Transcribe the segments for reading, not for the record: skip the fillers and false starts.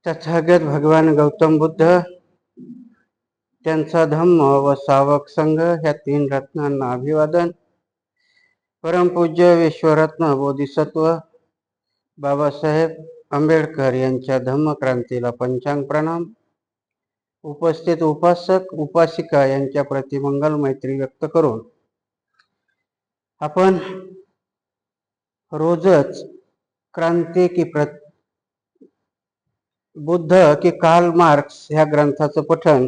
तथागत भगवान गौतम बुद्ध, त्यांचा धम्म व सावक संघ ह्या तीन रत्नांना अभिवादन. परमपूज्य विश्वरत्न बोधिसत्व बाबासाहेब आंबेडकर यांच्या धम्मक्रांतीला पंचांग प्रणाम. उपस्थित उपासक उपासिका यांच्या प्रति मंगल मैत्री व्यक्त करून आपण रोजच क्रांती की बुद्ध की कार्ल मार्क्स ह्या ग्रंथाचं पठण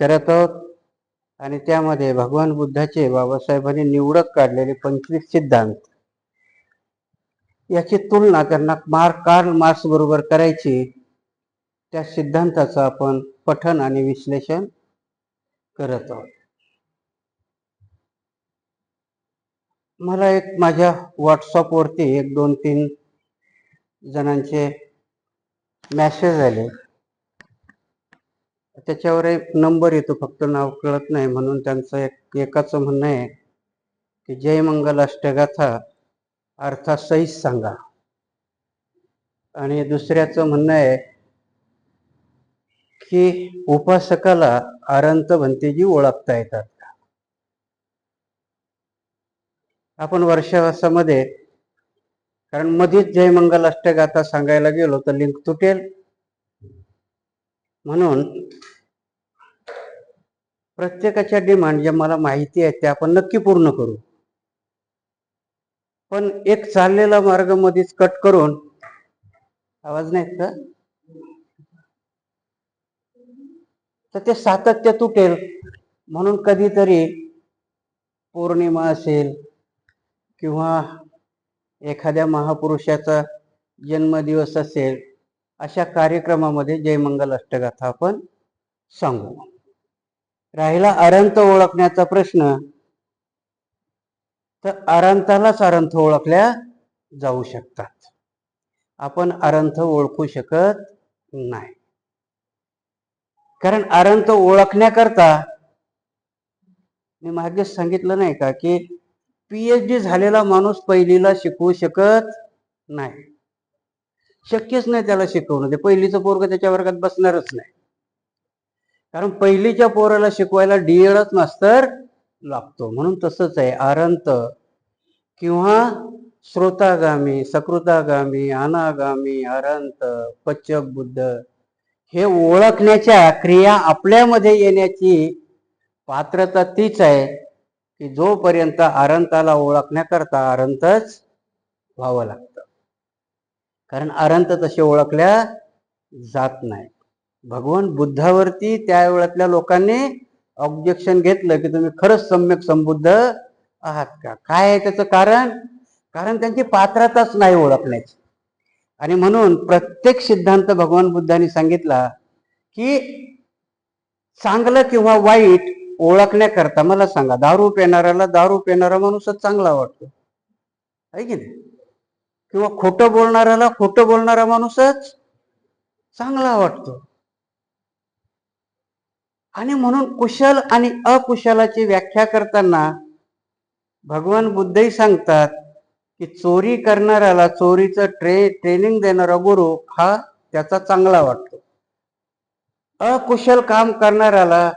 करत आहोत आणि त्यामध्ये भगवान बुद्धाचे बाबासाहेबांनी निवडक काढलेले 25 सिद्धांत याची तुलना त्यांना कार्ल मार्क्स बरोबर करायची. त्या सिद्धांताचं आपण पठण आणि विश्लेषण करत आहोत. मला एक माझ्या व्हॉट्सअपवरती 1, 2, 3 जणांचे मेसेज आले. त्याच्यावर एक नंबर येतो, फक्त नाव कळत नाही, म्हणून त्यांचं एकाचं म्हणणं आहे की जय मंगल अष्टगाथा अर्थासहित सांगा, आणि दुसऱ्याचं म्हणणं आहे की उपासकाला अरंत भंतेजी ओळखता येतात. आपण वर्षावासामध्ये, कारण मध्येच जय मंगल अष्टगाथा सांगायला गेलो तर लिंक तुटेल, म्हणून प्रत्येकाच्या डिमांड ज्या मला माहिती आहे त्या आपण नक्की पूर्ण करू. पण एक चाललेला मार्ग मध्येच कट करून, आवाज नाही का, तर ते सातत्य तुटेल. म्हणून कधीतरी पौर्णिमा असेल किंवा एखाद्या महापुरुषाचा जन्मदिवस असेल, अशा कार्यक्रमामध्ये जय मंगल अष्टगाथा आपण सांगू. राहिला अरंत ओळखण्याचा प्रश्न, तर अरंतालाच अरंत ओळखल्या जाऊ शकतात. आपण अरंत ओळखू शकत नाही, कारण अरंत ओळखण्याकरता मी मागेच सांगितलं नाही का की PhD झालेला माणूस पहिलीला शिकवू शकत नाही. शक्यच नाही त्याला शिकवणं. ते पहिलीचं पोरग त्याच्या वर्गात बसणारच नाही, कारण पहिलीच्या पोराला शिकवायला DEडच मास्तर लागतो. म्हणून तसंच आहे, अरंत किंवा श्रोतागामी, सकृतागामी, अनागामी, अरंत, पच्चक बुद्ध हे ओळखण्याच्या क्रिया आपल्यामध्ये येण्याची पात्रता तीच आहे की जोपर्यंत अरंताला ओळखण्याकरता अरंतच व्हावं लागतं, कारण अरंत तसे ओळखल्या जात नाही. भगवान बुद्धावरती त्यावेळेतल्या लोकांनी ऑब्जेक्शन घेतलं की तुम्ही खरंच सम्यक संबुद्ध आहात का? काय आहे त्याचं कारण? कारण त्यांची पात्रताच नाही ओळखण्याची. आणि म्हणून प्रत्येक सिद्धांत भगवान बुद्धांनी सांगितला की चांगलं किंवा वाईट ओळखण्याकरता, मला सांगा, दारू पिणाऱ्याला दारू पिणारा माणूसच चांगला वाटतो, आहे की नाही? किंवा खोटं बोलणाऱ्याला खोटं बोलणारा माणूसच चांगला वाटतो. आणि म्हणून कुशल आणि अकुशलाची व्याख्या करताना भगवान बुद्धही सांगतात की चोरी करणाऱ्याला चोरीचं ट्रेनिंग देणारा गुरु हा त्याचा चांगला वाटतो, अकुशल काम करणाऱ्याला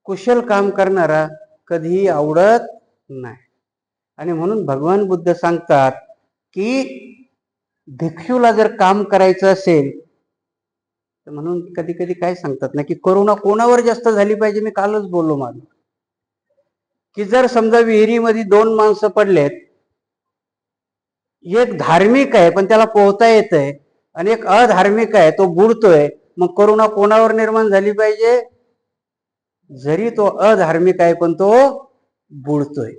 कुशल काम करणारा कधीही आवडत नाही. आणि म्हणून भगवान बुद्ध सांगतात की भिक्षूला जर काम करायचं असेल तर, म्हणून कधी कधी काय सांगतात ना की करुणा कोणावर जास्त झाली पाहिजे. मी कालच बोललो माझं की जर समजा विहिरीमध्ये 2 माणसं पडलेत, एक धार्मिक आहे पण त्याला पोहता येतंय आणि एक अधार्मिक आहे तो बुडतोय, मग करुणा कोणावर निर्माण झाली पाहिजे? जरी तो अधार्मिक आहे पण तो बुडतोय.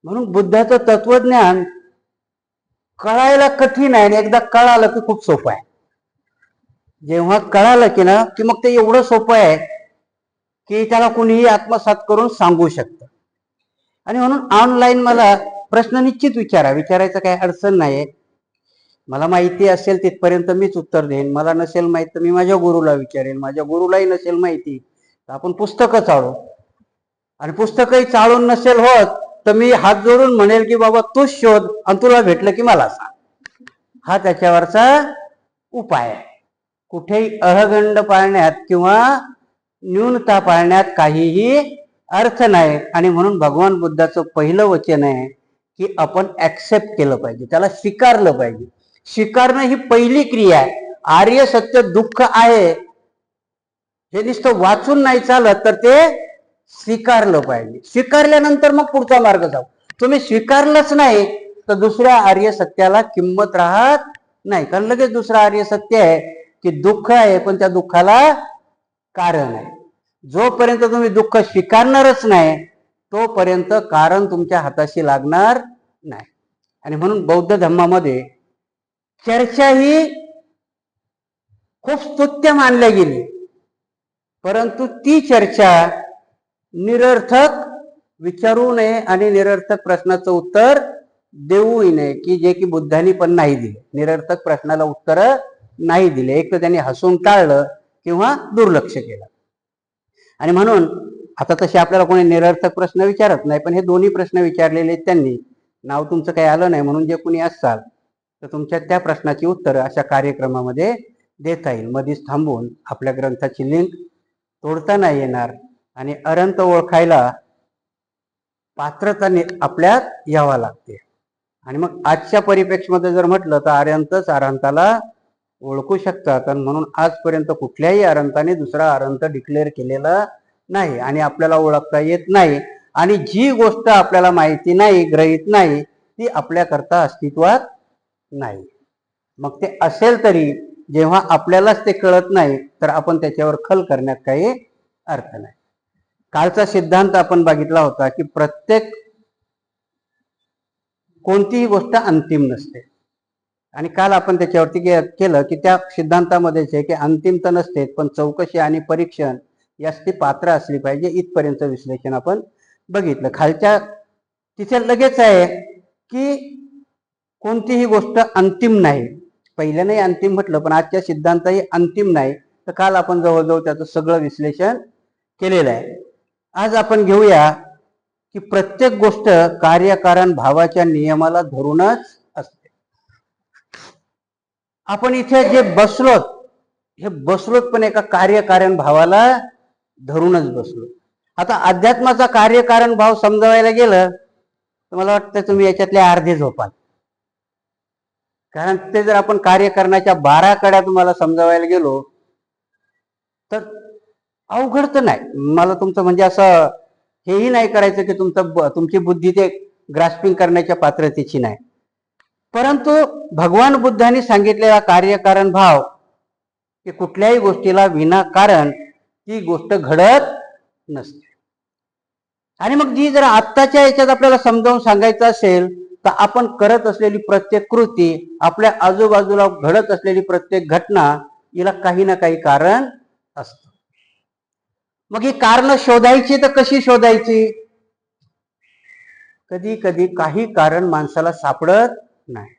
म्हणून बुद्धाचं तत्वज्ञान कळायला कठीण आहे आणि एकदा कळालं की खूप सोपं आहे. जेव्हा कळालं की ना की मग ते एवढं सोपं आहे की त्याला कुणीही आत्मसात करून सांगू शकतं. आणि म्हणून ऑनलाईन मला प्रश्न निश्चित विचारायचं काही अडचण नाही. मला माहिती असेल तिथपर्यंत मीच उत्तर देईन, मला नसेल माहित तर मी माझ्या गुरुला विचारेन, माझ्या गुरुलाही नसेल माहिती तर आपण पुस्तकं चाळू, आणि पुस्तकही चाळून नसेल होत तर मी हात जोडून म्हणेल की बाबा तूच शोध आणि तुला भेटलं की मला सांग. हा त्याच्यावरचा उपाय आहे. कुठेही अहगंड पाळण्यात किंवा न्यूनता पाळण्यात काहीही अर्थ नाही. आणि म्हणून भगवान बुद्धाचं पहिलं वचन आहे की आपण ऍक्सेप्ट केलं पाहिजे, त्याला स्वीकारलं पाहिजे. स्वीकारणं ही पहिली क्रिया आहे. आर्य सत्य दुःख आहे हे नुसतं वाचून नाही चालत, तर ते स्वीकारलं पाहिजे. स्वीकारल्यानंतर मग पुढचा मार्ग जाऊ. तुम्ही स्वीकारलंच नाही तर दुसऱ्या आर्य सत्याला किंमत राहत नाही. कारण लगेच दुसरा आर्य सत्य आहे की दुःख आहे पण त्या दुःखाला कारण आहे. जोपर्यंत तुम्ही दुःख स्वीकारणारच नाही तोपर्यंत कारण तुमच्या हाताशी लागणार नाही. आणि म्हणून बौद्ध धर्मामध्ये चर्चा ही खूप स्तुत्य मानल्या गेली, परंतु ती चर्चा निरर्थक विचारू नये आणि निरर्थक प्रश्नाचं उत्तर देऊही नये, की जे की बुद्धांनी पण नाही दिले. निरर्थक प्रश्नाला उत्तर नाही दिले. एक तर त्यांनी हसून टाळलं किंवा दुर्लक्ष केलं. आणि म्हणून आता तसे आपल्याला कोणी निरर्थक प्रश्न विचारत नाही, पण हे दोन्ही प्रश्न विचारलेले त्यांनी. नाव तुमचं काही आलं नाही म्हणून जे कोणी असाल तर तुमच्या त्या प्रश्नाची उत्तरं अशा कार्यक्रमामध्ये देता येईल. मध्येच थांबून आपल्या ग्रंथाची लिंक तोडता नाही येणार आणि अरंत ओळखायला पात्रता आपल्यात यावा लागते. आणि मग आजच्या परिप्रेक्षमध्ये जर म्हटलं तर अरंतच अरंताला ओळखू शकतात. आणि म्हणून आजपर्यंत कुठल्याही अरंताने दुसरा अरंत डिक्लेअर केलेला नाही आणि आपल्याला ओळखता येत नाही. आणि जी गोष्ट आपल्याला माहिती नाही, ग्रहित नाही, ती आपल्याकरता अस्तित्वात नाही. मग ते असेल तरी जेव्हा आपल्यालाच ते कळत नाही तर आपण त्याच्यावर खल करण्यात काही अर्थ नाही. कालचा सिद्धांत आपण बघितला होता की प्रत्येक कोणतीही गोष्ट अंतिम नसते. आणि काल आपण त्याच्यावरती केलं की त्या सिद्धांतामध्येच आहे की अंतिम तर नसते, पण चौकशी आणि परीक्षण यास ती पात्र असली पाहिजे. इथपर्यंत विश्लेषण आपण बघितलं. खालच्या तिथे लगेच आहे की कोणतीही गोष्ट अंतिम नाही. पहिल्याने अंतिम म्हटलं पण आजच्या सिद्धांतही अंतिम नाही. तर काल आपण जवळजवळ त्याचं सगळं विश्लेषण केलेलं आहे. आज आपण घेऊया की प्रत्येक गोष्ट कार्यकारण भावाच्या नियमाला धरूनच असते. आपण इथे जे बसलोत हे बसलोत पण एका कार्यकारण भावाला धरूनच बसलो. आता अध्यात्माचा कार्यकारण भाव समजावायला गेलं तर मला वाटतं तुम्ही याच्यातले अर्धे झोपाल. कारण ते जर आपण कार्यकरणाच्या 12 कड्या तुम्हाला समजावायला गेलो तर अवघड तर नाही. मला तुमचं म्हणजे असं हेही नाही करायचं की तुमची बुद्धी ते ग्रास्पिंग करण्याच्या पात्रतेची नाही. परंतु भगवान बुद्धांनी सांगितलेला कार्यकारण भाव की कुठल्याही गोष्टीला विनाकारण ती गोष्ट घडत नसते. आणि मग जी जर आत्ताच्या याच्यात आपल्याला समजावून सांगायचं असेल तर आपण करत असलेली प्रत्येक कृती, आपल्या आजूबाजूला घडत असलेली प्रत्येक घटना हिला काही ना काही कारण असतं. मग ही कारण शोधायची तर कशी शोधायची? कधी कधी काही कारण माणसाला सापडत नाही.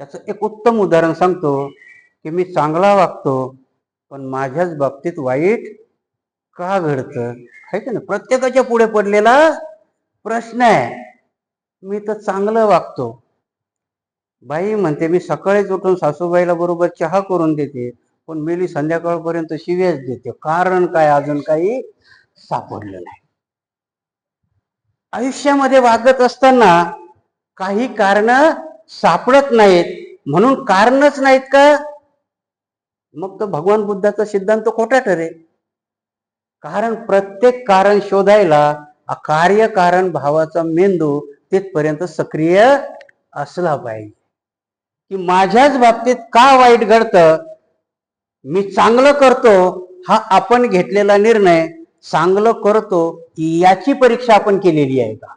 त्याचं एक उत्तम उदाहरण सांगतो की मी चांगला वागतो पण माझ्याच बाबतीत वाईट का घडतं? आहे का ना, प्रत्येकाच्या पुढे पडलेला प्रश्न आहे. मी तर चांगलं वागतो, बाई म्हणते मी सकाळीच उठून सासूबाईला बरोबर चहा करून देते, पण मेली संध्याकाळपर्यंत शिव्याच देते. कारण काय? अजून काही सापडलं नाही. आयुष्यामध्ये वागत असताना काही कारण सापडत नाहीत. म्हणून कारणच नाहीत का? मग तर भगवान बुद्धाचा सिद्धांत खोटा ठरेल. कारण प्रत्येक कारण शोधायला कार्यकारण भावाचा मेंदू तिथपर्यंत सक्रिय असला पाहिजे की माझ्याच बाबतीत का वाईट घडतं, मी चांगलं करतो हा आपण घेतलेला निर्णय चांगलं करतो याची परीक्षा आपण केलेली आहे का?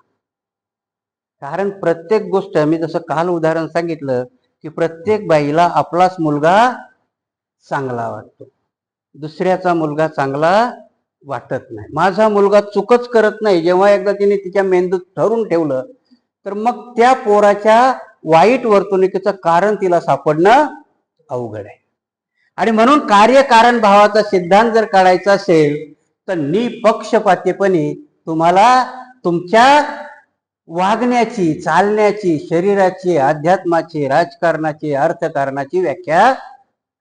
कारण प्रत्येक गोष्ट मी जसं काल उदाहरण सांगितलं की प्रत्येक बाईला आपलाच मुलगा चांगला वाटतो, दुसऱ्याचा मुलगा चांगला वाटत नाही. माझा मुलगा चुकच करत नाही, जेव्हा एकदा तिने तिच्या मेंदूत ठरवून ठेवलं तर मग त्या पोराच्या वाईट वर्तणुकीचं कारण तिला सापडणं अवघड आहे. आणि म्हणून कार्यकारण भावाचा सिद्धांत जर काढायचा असेल तर निपक्षपातीपणे तुम्हाला तुमच्या वागण्याची, चालण्याची, शरीराची, अध्यात्माची, राजकारणाची, अर्थकारणाची व्याख्या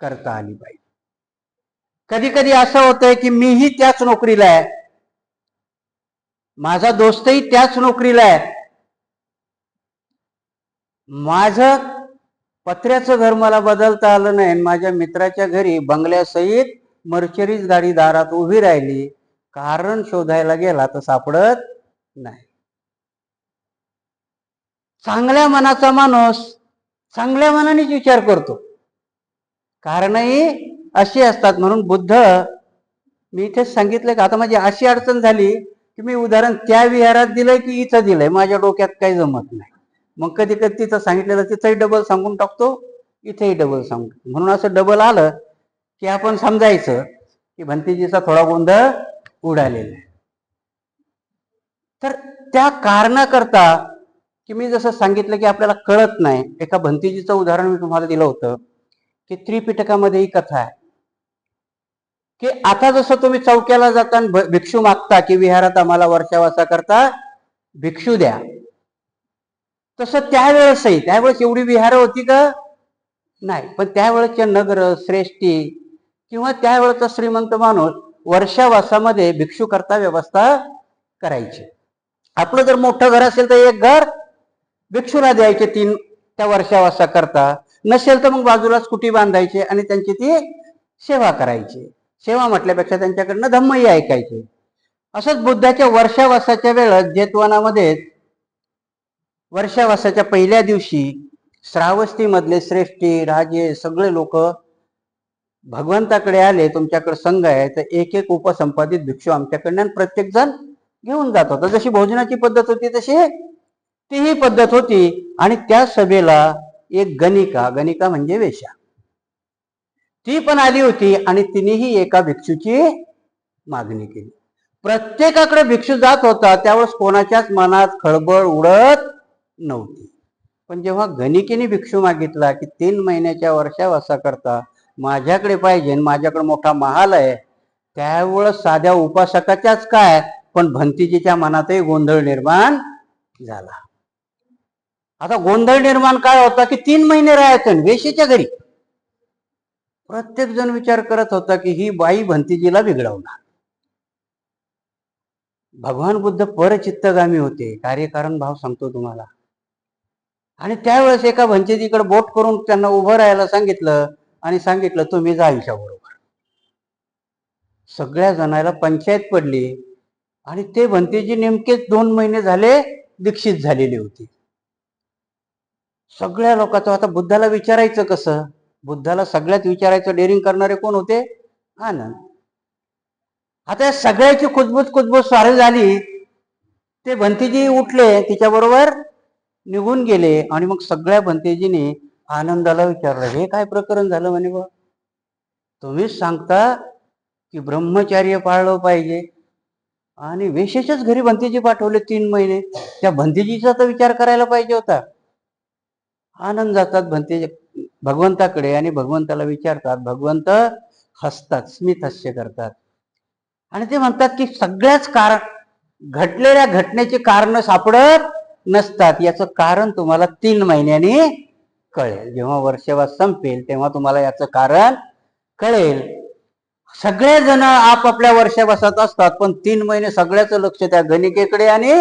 करता आली पाहिजे. कधी कधी असं होतंय की मीही त्याच नोकरीला आहे, माझा दोस्तही त्याच नोकरीला आहे, माझं पत्र्याचं घर मला बदलता आलं नाही, माझ्या मित्राच्या घरी बंगल्यासहित मर्चरीज गाडी दारात उभी राहिली, कारण शोधायला गेला तर सापडत नाही. चांगल्या मनाचा माणूस चांगल्या मनानेच विचार करतो, कारणही अशी असतात. म्हणून बुद्ध, मी इथेच सांगितलं की आता माझी अशी अडचण झाली की मी उदाहरण त्या विहारात दिलंय की इथं दिलंय, माझ्या डोक्यात काही जमत नाही. मग कधी कधी तिथं सांगितलेलं तिथंही डबल सांगून टाकतो, इथेही डबल सांगतो. म्हणून असं डबल आलं की आपण समजायचं की भंतीजीचा थोडा गोंधळ उडालेला आहे. तर त्या कारणाकरता की मी जसं सांगितलं की आपल्याला कळत नाही. एका भंतीजीचं उदाहरण मी तुम्हाला दिलं होतं की त्रिपिटकामध्ये ही कथा आहे की आता जसं तुम्ही चौक्याला जाताना भिक्षू मागता की विहारात आम्हाला वर्षावासा करता भिक्षू द्या, तसं त्यावेळेस एवढी विहार होती का? नाही. पण त्यावेळेसच्या नगर श्रेष्ठी किंवा त्यावेळेचा श्रीमंत माणूस वर्षावासामध्ये भिक्षू करता व्यवस्था करायची. आपलं जर मोठं घर असेल तर एक घर भिक्षूला द्यायचे 3 त्या वर्षावासा करता, नसेल तर मग बाजूलाच कुटी बांधायचे आणि त्यांची ती सेवा करायची. सेवा म्हटल्यापेक्षा त्यांच्याकडनं धम्मही ऐकायचे. असंच बुद्धाच्या वर्षावासाच्या वेळेस जेतवनामध्ये वर्षावासाच्या पहिल्या दिवशी श्रावस्ती मधले श्रेष्ठी राजे सगळे लोक भगवंताकडे आले, तुमच्याकडे संघ आहे तर एक एक उपसंपादित भिक्षू आमच्याकडनं प्रत्येक जण घेऊन जात होता. जशी भोजनाची पद्धत होती तशी तीही पद्धत होती. आणि त्या सभेला एक गणिका म्हणजे वेश्या, ती पण आली होती आणि तिनेही एका भिक्षूची मागणी केली. प्रत्येकाकडे भिक्षू जात होता, त्यावेळेस कोणाच्याच मनात खळबळ उडत नव्हती. पण जेव्हा गणिकेने भिक्षू मागितला की 3 महिन्याच्या वर्षावासा करता माझ्याकडे पाहिजे, माझ्याकडे मोठा महाल आहे, त्यावेळेस साध्या उपासकाच्याच काय पण भंतीजीच्या मनातही गोंधळ निर्माण झाला. आता गोंधळ निर्माण काय होता की 3 महिने राहायचं वेशीच्या घरी. प्रत्येक जण विचार करत होता की ही बाई भंतीजीला बिघडवणार. भगवान बुद्ध परचित्तगामी होते, कार्यकारण भाव सांगतो तुम्हाला. आणि त्यावेळेस एका भंतीजीकडे बोट करून त्यांना उभं राहायला सांगितलं आणि सांगितलं तुम्ही जा आयुष्याबरोबर. सगळ्या जणाला पंचायत पडली आणि ते भंतीजी नेमकेच 2 महिने झाले दीक्षित झालेली होती. सगळ्या लोकांचं आता बुद्धाला विचारायचं कसं? बुद्धाला सगळ्यात विचारायचं डेअरिंग करणारे कोण होते? आनंद. आता या सगळ्याची कुजबूज सारी झाली. ते भंतीजी उठले, तिच्याबरोबर निघून गेले आणि मग सगळ्या भंतेजीने आनंदाला विचारलं हे काय प्रकरण झालं? म्हणे बा तुम्हीच सांगता की ब्रह्मचर्य पाळलं पाहिजे आणि वेशेच्याच घरी भंतेजी पाठवले 3 महिने, त्या भंतेजीचा तर विचार करायला पाहिजे होता. आनंद जातात भंतेजी भगवंताकडे आणि भगवंताला विचारतात. भगवंत हसतात, स्मित हास्य करतात आणि ते म्हणतात की सगळ्याच घडलेल्या घटनेचे कारण सापडत नसतात, याचं कारण तुम्हाला 3 महिन्यांनी कळेल. जेव्हा वर्षवास संपेल तेव्हा तुम्हाला याचं कारण कळेल. सगळे जण आपापल्या वर्षावासात असतात, पण 3 महिने सगळ्याचं लक्ष त्या गणिकेकडे आणि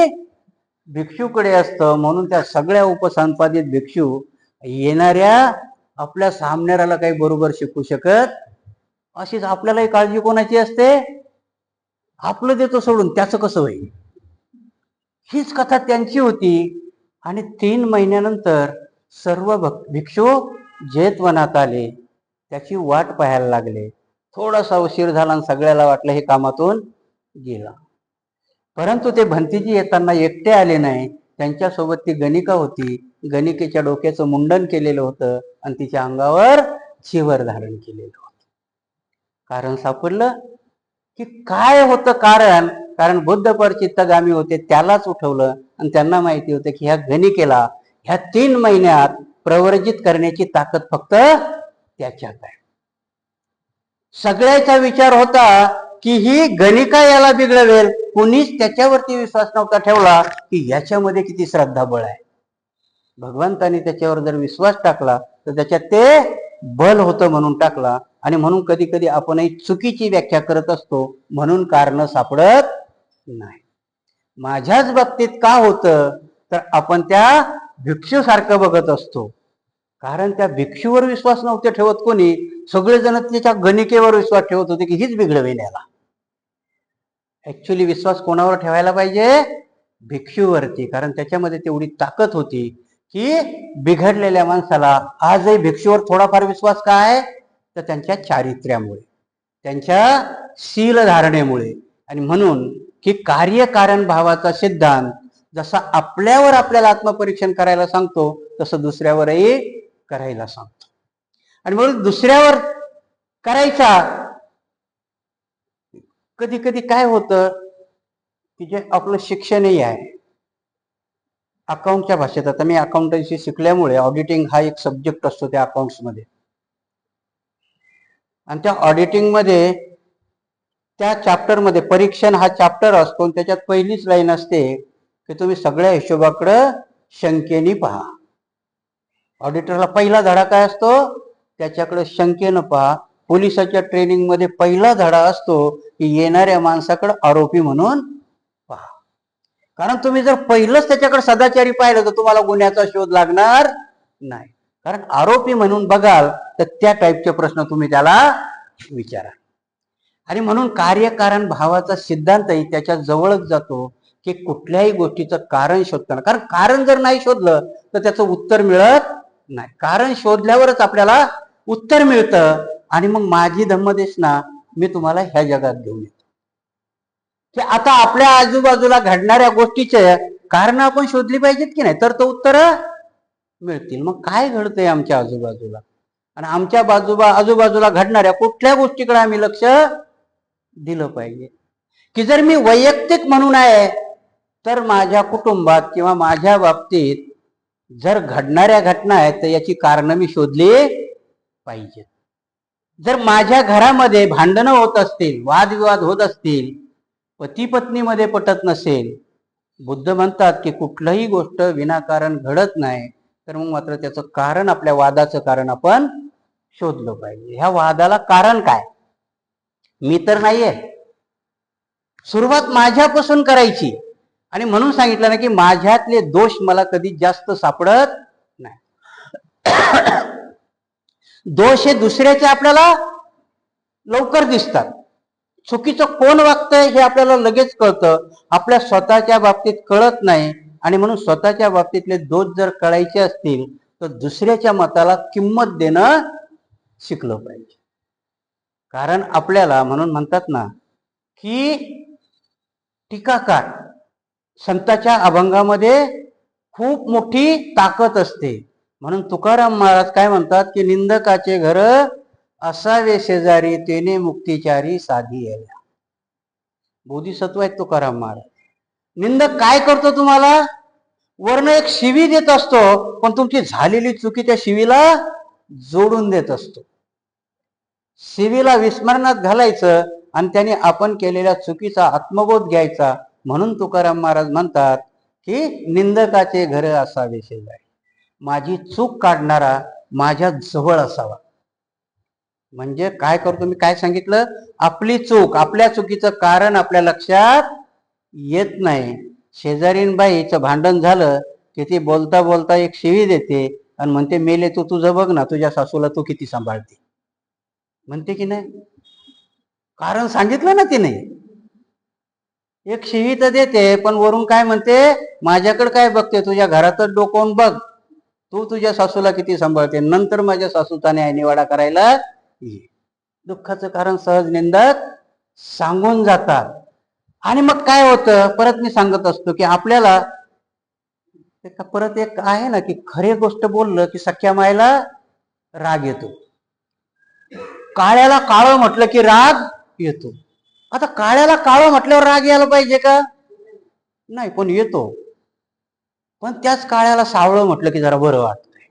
भिक्षूकडे असतं. म्हणून त्या सगळ्या उपसंपादित भिक्षू येणाऱ्या आपल्या सामनेराला काही बरोबर शिकू शकत. अशीच आपल्यालाही काळजी कोणाची असते? आपलं देतो सोडून त्याचं कसं होईल, हीच कथा त्यांची होती. आणि 3 महिन्यानंतर सर्व भिक्षू जेतवनात आले, त्याची वाट पाहायला लागले. थोडासा उशीर झाला आणि सगळ्याला वाटलं हे कामातून गेला. परंतु ते भंतीजी येताना एकटे आले नाही, त्यांच्यासोबत ती गणिका होती. गणिकेच्या डोक्याचं मुंडन केलेलं होतं आणि तिच्या अंगावर चिवर धारण केलेलं होतं. कारण सापडलं की काय होतं कारण बुद्ध परचित्तगामी होते, त्यालाच उठवलं आणि त्यांना माहिती होतं की ह्या गणिकेला ह्या 3 महिन्यात प्रवर्जित करण्याची ताकद फक्त त्याच्यात आहे. सगळ्याचा विचार होता की ही गणिका याला बिघडवेल, कुणीच त्याच्यावरती विश्वास नव्हता ठेवला की याच्यामध्ये किती श्रद्धाबळ आहे. भगवंतानी त्याच्यावर जर विश्वास टाकला तर त्याच्यात ते बल होतं म्हणून टाकला. आणि म्हणून कधी कधी आपणही चुकीची व्याख्या करत असतो, म्हणून कारण सापडत नाही. माझ्याच बाबतीत का होतं तर आपण त्या भिक्षू सारखं बघत असतो. कारण त्या भिक्षूवर विश्वास नव्हते ठेवत कोणी, सगळेजण त्याच्या गणिकेवर विश्वास ठेवत होते की हीच बिघडवेल याला. ऍक्च्युली विश्वास कोणावर ठेवायला पाहिजे? भिक्षूवरती. कारण त्याच्यामध्ये तेवढी ताकद होती की बिघडलेल्या माणसाला आजही भिक्षूवर थोडाफार विश्वास काय तर त्यांच्या चारित्र्यामुळे, त्यांच्या शील धारणेमुळे. आणि म्हणून की कार्यकारण भावाचा सिद्धांत जसा आपल्यावर आपल्याला आत्मपरीक्षण करायला सांगतो तसं दुसऱ्यावरही करायला सांगतो. आणि म्हणून दुसऱ्यावर करायचा कधी कधी काय होतं की जे आपलं शिक्षणही आहे अकाउंटच्या भाषेत, आता मी अकाउंटन्सी शिकल्यामुळे ऑडिटिंग हा एक सब्जेक्ट असतो त्या अकाउंट्समध्ये. आणि त्या ऑडिटिंग मध्ये त्या चॅप्टरमध्ये परीक्षण हा चॅप्टर असतो आणि त्याच्यात पहिलीच लाईन असते की तुम्ही सगळ्या हिशोबाकडं शंकेने पहा. ऑडिटरला पहिला धडा काय असतो? त्याच्याकडे शंकेनं पहा. पोलिसाच्या ट्रेनिंग मध्ये पहिला धडा असतो की येणाऱ्या माणसाकडे आरोपी म्हणून पहा. कारण तुम्ही जर पहिलंच त्याच्याकडे सदाचारी पाहिलं तर तुम्हाला गुन्ह्याचा शोध लागणार नाही. कारण आरोपी म्हणून बघाल तर त्या टाईपचे प्रश्न तुम्ही त्याला विचारा. आणि म्हणून कार्यकारण भावाचा सिद्धांतही त्याच्या जवळच जातो की कुठल्याही गोष्टीचं कारण शोधताना, कारण कारण जर नाही शोधलं तर त्याचं उत्तर मिळत नाही. कारण शोधल्यावरच आपल्याला उत्तर मिळतं. आणि मग माझी धम्मदेशना मी तुम्हाला ह्या जगात घेऊन येतो की आता आपल्या आजूबाजूला घडणाऱ्या गोष्टीचे कारण आपण शोधली पाहिजेत की नाही, तर तो उत्तर मिळतील. मग काय घडतंय आमच्या आजूबाजूला आणि आमच्या आजूबाजूला घडणाऱ्या कुठल्या गोष्टीकडे आम्ही लक्ष दिलं पाहिजे. की जर मी वैयक्तिक म्हणून आहे तर माझ्या कुटुंबात किंवा माझ्या बाबतीत जर घडणाऱ्या घटना आहेत तर याची कारणं मी शोधली पाहिजेत. जर माझ्या घरामध्ये भांडणं होत असतील, वादविवाद होत असतील, पती पत्नीमध्ये पटत नसेल, बुद्ध म्हणतात की कुठलंही गोष्ट विनाकारण घडत नाही, तर मग मात्र त्याचं कारण, आपल्या वादाचं कारण आपण शोधलं पाहिजे. ह्या वादाला कारण काय? मी तर नाहीये. सुरुवात माझ्यापासून करायची. आणि म्हणून सांगितलं ना की माझ्यातले दोष मला कधी जास्त सापडत नाही. दोष हे दुसऱ्याचे आपल्याला लवकर दिसतात. चुकीचं कोण वागतंय हे आपल्याला लगेच कळतं, आपल्या स्वतःच्या बाबतीत कळत नाही. आणि म्हणून स्वतःच्या बाबतीतले दोष जर कळायचे असतील तर दुसऱ्याच्या मताला किंमत देणं शिकलं पाहिजे. कारण आपल्याला, म्हणून म्हणतात ना की टीकाकार, संतांच्या अभंगामध्ये खूप मोठी ताकद असते. म्हणून तुकाराम महाराज काय म्हणतात की निंदकाचे घर असावे शेजारी, तेने मुक्तिचारी साधी यायला. बोधिसत्व आहेत तुकाराम महाराज. निंदक काय करतो? तुम्हाला वर्ण एक शिवी देत असतो, पण तुमची झालेली चुकी त्या शिवीला जोडून देत असतो. शिवीला विस्मरणात घालायचं आणि त्याने आपण केलेल्या चुकीचा आत्मबोध घ्यायचा. म्हणून तुकाराम महाराज म्हणतात की निंदकाचे घर असावे शेजारी, माझी चूक काढणारा माझ्या जवळ असावा. म्हणजे काय करतो मी? काय सांगितलं? आपली चूक, आपल्या चुकीचं कारण आपल्या लक्षात येत नाही. शेजारीन बाईचं भांडण झालं की ती बोलता बोलता एक शिवी देते आणि म्हणते, मेले तू तुझं बघ ना, तुझ्या सासूला तू किती सांभाळते, म्हणते की नाही? कारण सांगितलं ना तिने. एक शिवी तर देते पण वरून काय म्हणते? माझ्याकडे काय बघते, तुझ्या घरातच डोकावून बघ, तू तुझ्या सासूला किती सांभाळते, नंतर माझ्या सासूचा न्यायनिवाडा करायला ये. दुःखाचं कारण सहज निंदक सांगून जातात. आणि मग काय होतं? परत मी सांगत असतो की आपल्याला परत एक आहे ना की खरी गोष्ट बोललं की सख्या मायला राग येतो, काळ्याला काळं म्हटलं की राग येतो. आता काळ्याला काळं म्हटल्यावर राग यायला पाहिजे का? नाही, पण येतो. पण त्याच काळ्याला सावळं म्हटलं की जरा बरं वाटतंय.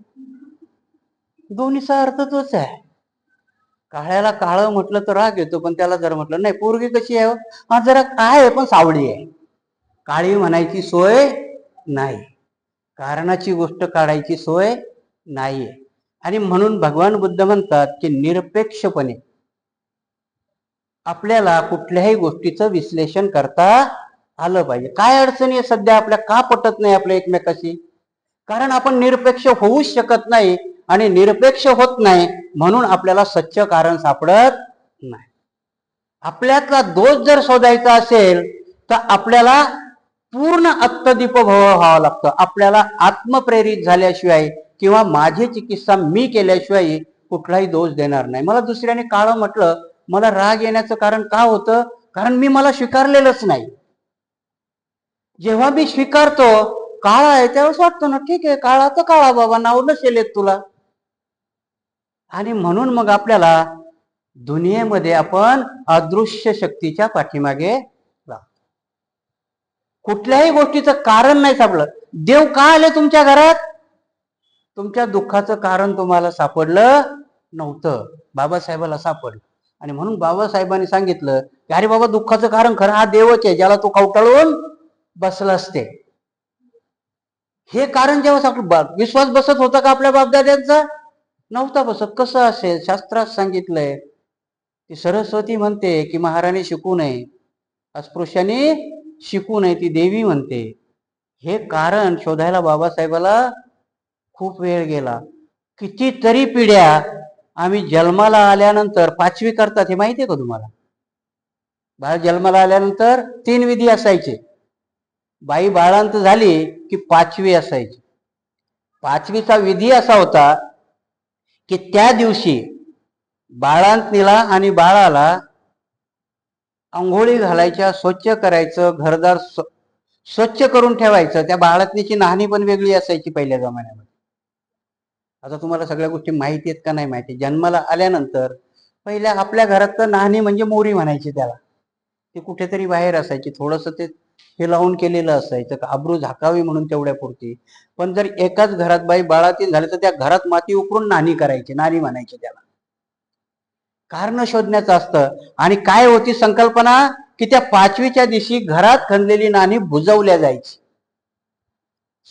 दोन्हीचा अर्थ तोच आहे. काळ्याला काळं म्हटलं तर राग येतो, पण त्याला जर म्हटलं नाही पोरगी कशी आहे हो? हा जरा काय आहे पण सावळी आहे, काळी म्हणायची सोय नाही, कारणाची गोष्ट काढायची सोय नाहीये. आणि म्हणून भगवान बुद्ध म्हणतात की निरपेक्षपणे आपल्याला कुठल्याही गोष्टीचं विश्लेषण करता आलं पाहिजे. काय अडचणी आहे सध्या आपल्या, का पटत नाही आपल्या एकमेकाशी? कारण आपण निरपेक्ष होऊच शकत नाही, आणि निरपेक्ष होत नाही म्हणून आपल्याला सच्च कारण सापडत नाही. आपल्यातला दोष जर शोधायचा असेल तर आपल्याला पूर्ण आत्मदीप व्हावं लागतं. आपल्याला आत्मप्रेरित झाल्याशिवाय किंवा माझी चिकित्सा मी केल्याशिवाय कुठलाही दोष देणार नाही. मला दुसऱ्याने काळं म्हटलं, मला राग येण्याचं कारण का होतं? कारण मी मला स्वीकारलेलंच नाही. जेव्हा मी स्वीकारतो काळा आहे त्यावेळेस वाटतं ना ठीक आहे, काळा तर काळा बाबा, नाव नसेल येत तुला. आणि म्हणून मग आपल्याला दुनियेमध्ये आपण अदृश्य शक्तीच्या पाठीमागे लागतो. कुठल्याही गोष्टीचं कारण नाही सापडलं. देव का आले तुमच्या घरात? तुमच्या दुःखाचं कारण तुम्हाला सापडलं नव्हतं, बाबासाहेबाला सापडलं. आणि म्हणून बाबासाहेबांनी सांगितलं की अरे बाबा, दुःखाचं कारण खरं हा देवच आहे, ज्याला तू कवटाळून बसला असते. हे कारण जेव्हा सापडलं, विश्वास बसत होता का आपल्या बापदाद्यांचा? नव्हता बसत. कसं असेल? शास्त्रात सांगितलंय की सरस्वती म्हणते की महाराणी शिकू नये, अस्पृश्याने शिकू नये, ती देवी म्हणते. हे कारण शोधायला बाबासाहेबाला खूप वेळ गेला. कितीतरी पिढ्या आम्ही जन्माला आल्यानंतर 5वी करतात, हे माहितीये का तुम्हाला? बाळ जन्माला आल्यानंतर 3 विधी असायचे. बाई बाळांत झाली की 5वी असायची. 5वीचा विधी असा होता की त्या दिवशी बाळांतीला आणि बाळाला आंघोळी घालायच्या, स्वच्छ करायचं, घरदार स्वच्छ करून ठेवायचं. त्या बाळातनीची नाहणी पण वेगळी असायची पहिल्या जमान्यामध्ये. आता तुम्हाला सगळ्या गोष्टी माहिती आहेत का नाही माहिती? जन्माला आल्यानंतर पहिल्या आपल्या घरात तर नाहणी म्हणजे मोरी म्हणायची त्याला. ती कुठेतरी बाहेर असायची, थोडंसं ते हे लावून केलेलं असायचं, आबरू झाकावी म्हणून तेवढ्या पुरती. पण जर एकाच घरात बाई बाळातीन झाले तर त्या घरात माती उकरून नाणी करायची, नाणी म्हणायची त्याला. कारण शोधण्याचं असतं. आणि काय होती संकल्पना की त्या 5वीच्या दिवशी घरात खणलेली नाणी बुजवल्या जायची.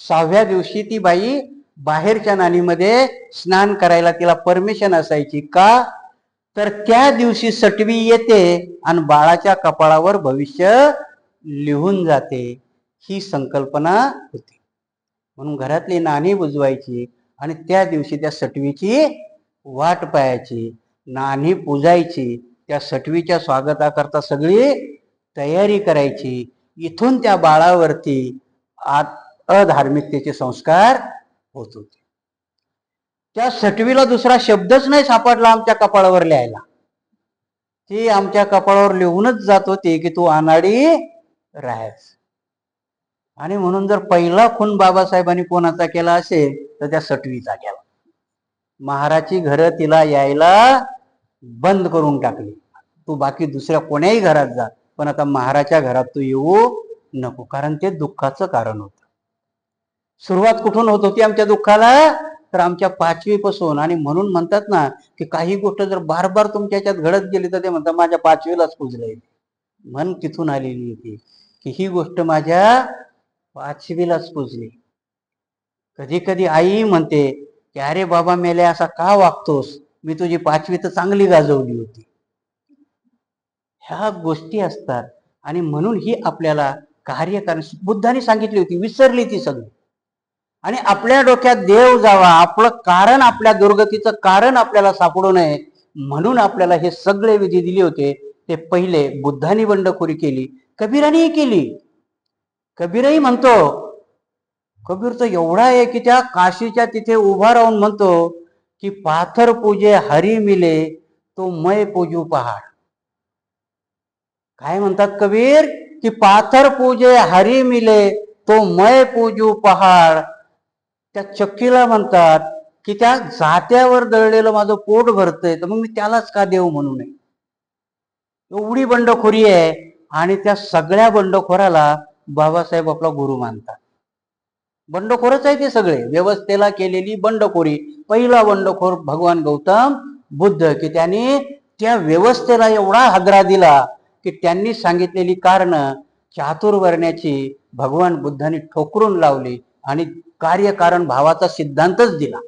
6व्या दिवशी ती बाई बाहेरच्या नाणीमध्ये स्नान करायला तिला परमिशन असायची. का? तर त्या दिवशी सटवी येते आणि बाळाच्या कपाळावर भविष्य लिहून जाते, ही संकल्पना होती. म्हणून घरातली नाणी बुजवायची आणि त्या दिवशी त्या सटवीची वाट पाहायची, नाणी पुजायची, त्या सटवीच्या स्वागताकरता सगळी तयारी करायची. इथून त्या बाळावरती अधार्मिकतेचे संस्कार होत होते. त्या सटवीला दुसरा शब्दच नाही सापडला आमच्या कपाळावर लिहायला. ती आमच्या कपाळावर लिहूनच जात होती की तू अनाडी राहायच. आणि म्हणून जर पहिला खून बाबासाहेबांनी कोणाचा केला असेल तर त्या सटवीचा केला. महाराची घरं तिला यायला बंद करून टाकली. तू बाकी दुसऱ्या कोण्याही घरात जा, पण आता महाराच्या घरात तू येऊ नको, कारण ते दुःखाचं कारण होतं. सुरुवात कुठून होत होती आमच्या दुःखाला? तर आमच्या 5वी पासून. आणि म्हणून म्हणतात ना की काही गोष्ट जर बार बार तुमच्या ह्याच्यात घडत गेली तर ते म्हणतात माझ्या 5वीलाच पुजलंय. मन तिथून आलेली होती की ही गोष्ट माझ्या 5वीलाच पुजली. कधी कधी आई म्हणते की अरे बाबा मेले, असा का वागतोस, मी तुझी 5वी तर चांगली गाजवली होती. ह्या गोष्टी असतात. आणि म्हणून ही आपल्याला कार्य बुद्धाने सांगितली होती, विसरली ती सगळी. आणि आपल्या डोक्यात देव जावा, आपलं कारण, आपल्या दुर्गतीचं कारण आपल्याला सापडू नये म्हणून आपल्याला हे सगळे विधी दिले होते. ते पहिले बुद्धाने बंडखोरी केली, कबीरानेही केली. कबीरही म्हणतो, कबीर तर एवढा आहे की त्या काशीच्या तिथे उभा राहून म्हणतो की पाथर पूजे हरी मिले तो मैं पूजू पहाड. काय म्हणतात कबीर की पाथर पूजे हरी मिले तो मैं पूजू पहाड. त्या चक्कीला म्हणतात की त्या जात्यावर दळलेलं माझं पोट भरतंय, तर मग मी त्यालाच का देव म्हणू नये. एवढी बंडखोरी आहे. आणि त्या सगळ्या बंडखोराला बाबासाहेब आपला गुरु मानतात. बंडखोरच आहे ते सगळे, व्यवस्थेला केलेली बंडखोरी. पहिला बंडखोर भगवान गौतम बुद्ध की त्यांनी त्या व्यवस्थेला एवढा हादरा दिला की त्यांनी सांगितलेली कारणं चातुर्वर्ण्याची भगवान बुद्धांनी ठोकरून लावली आणि कार्यकारण भावाचा सिद्धांतच दिला.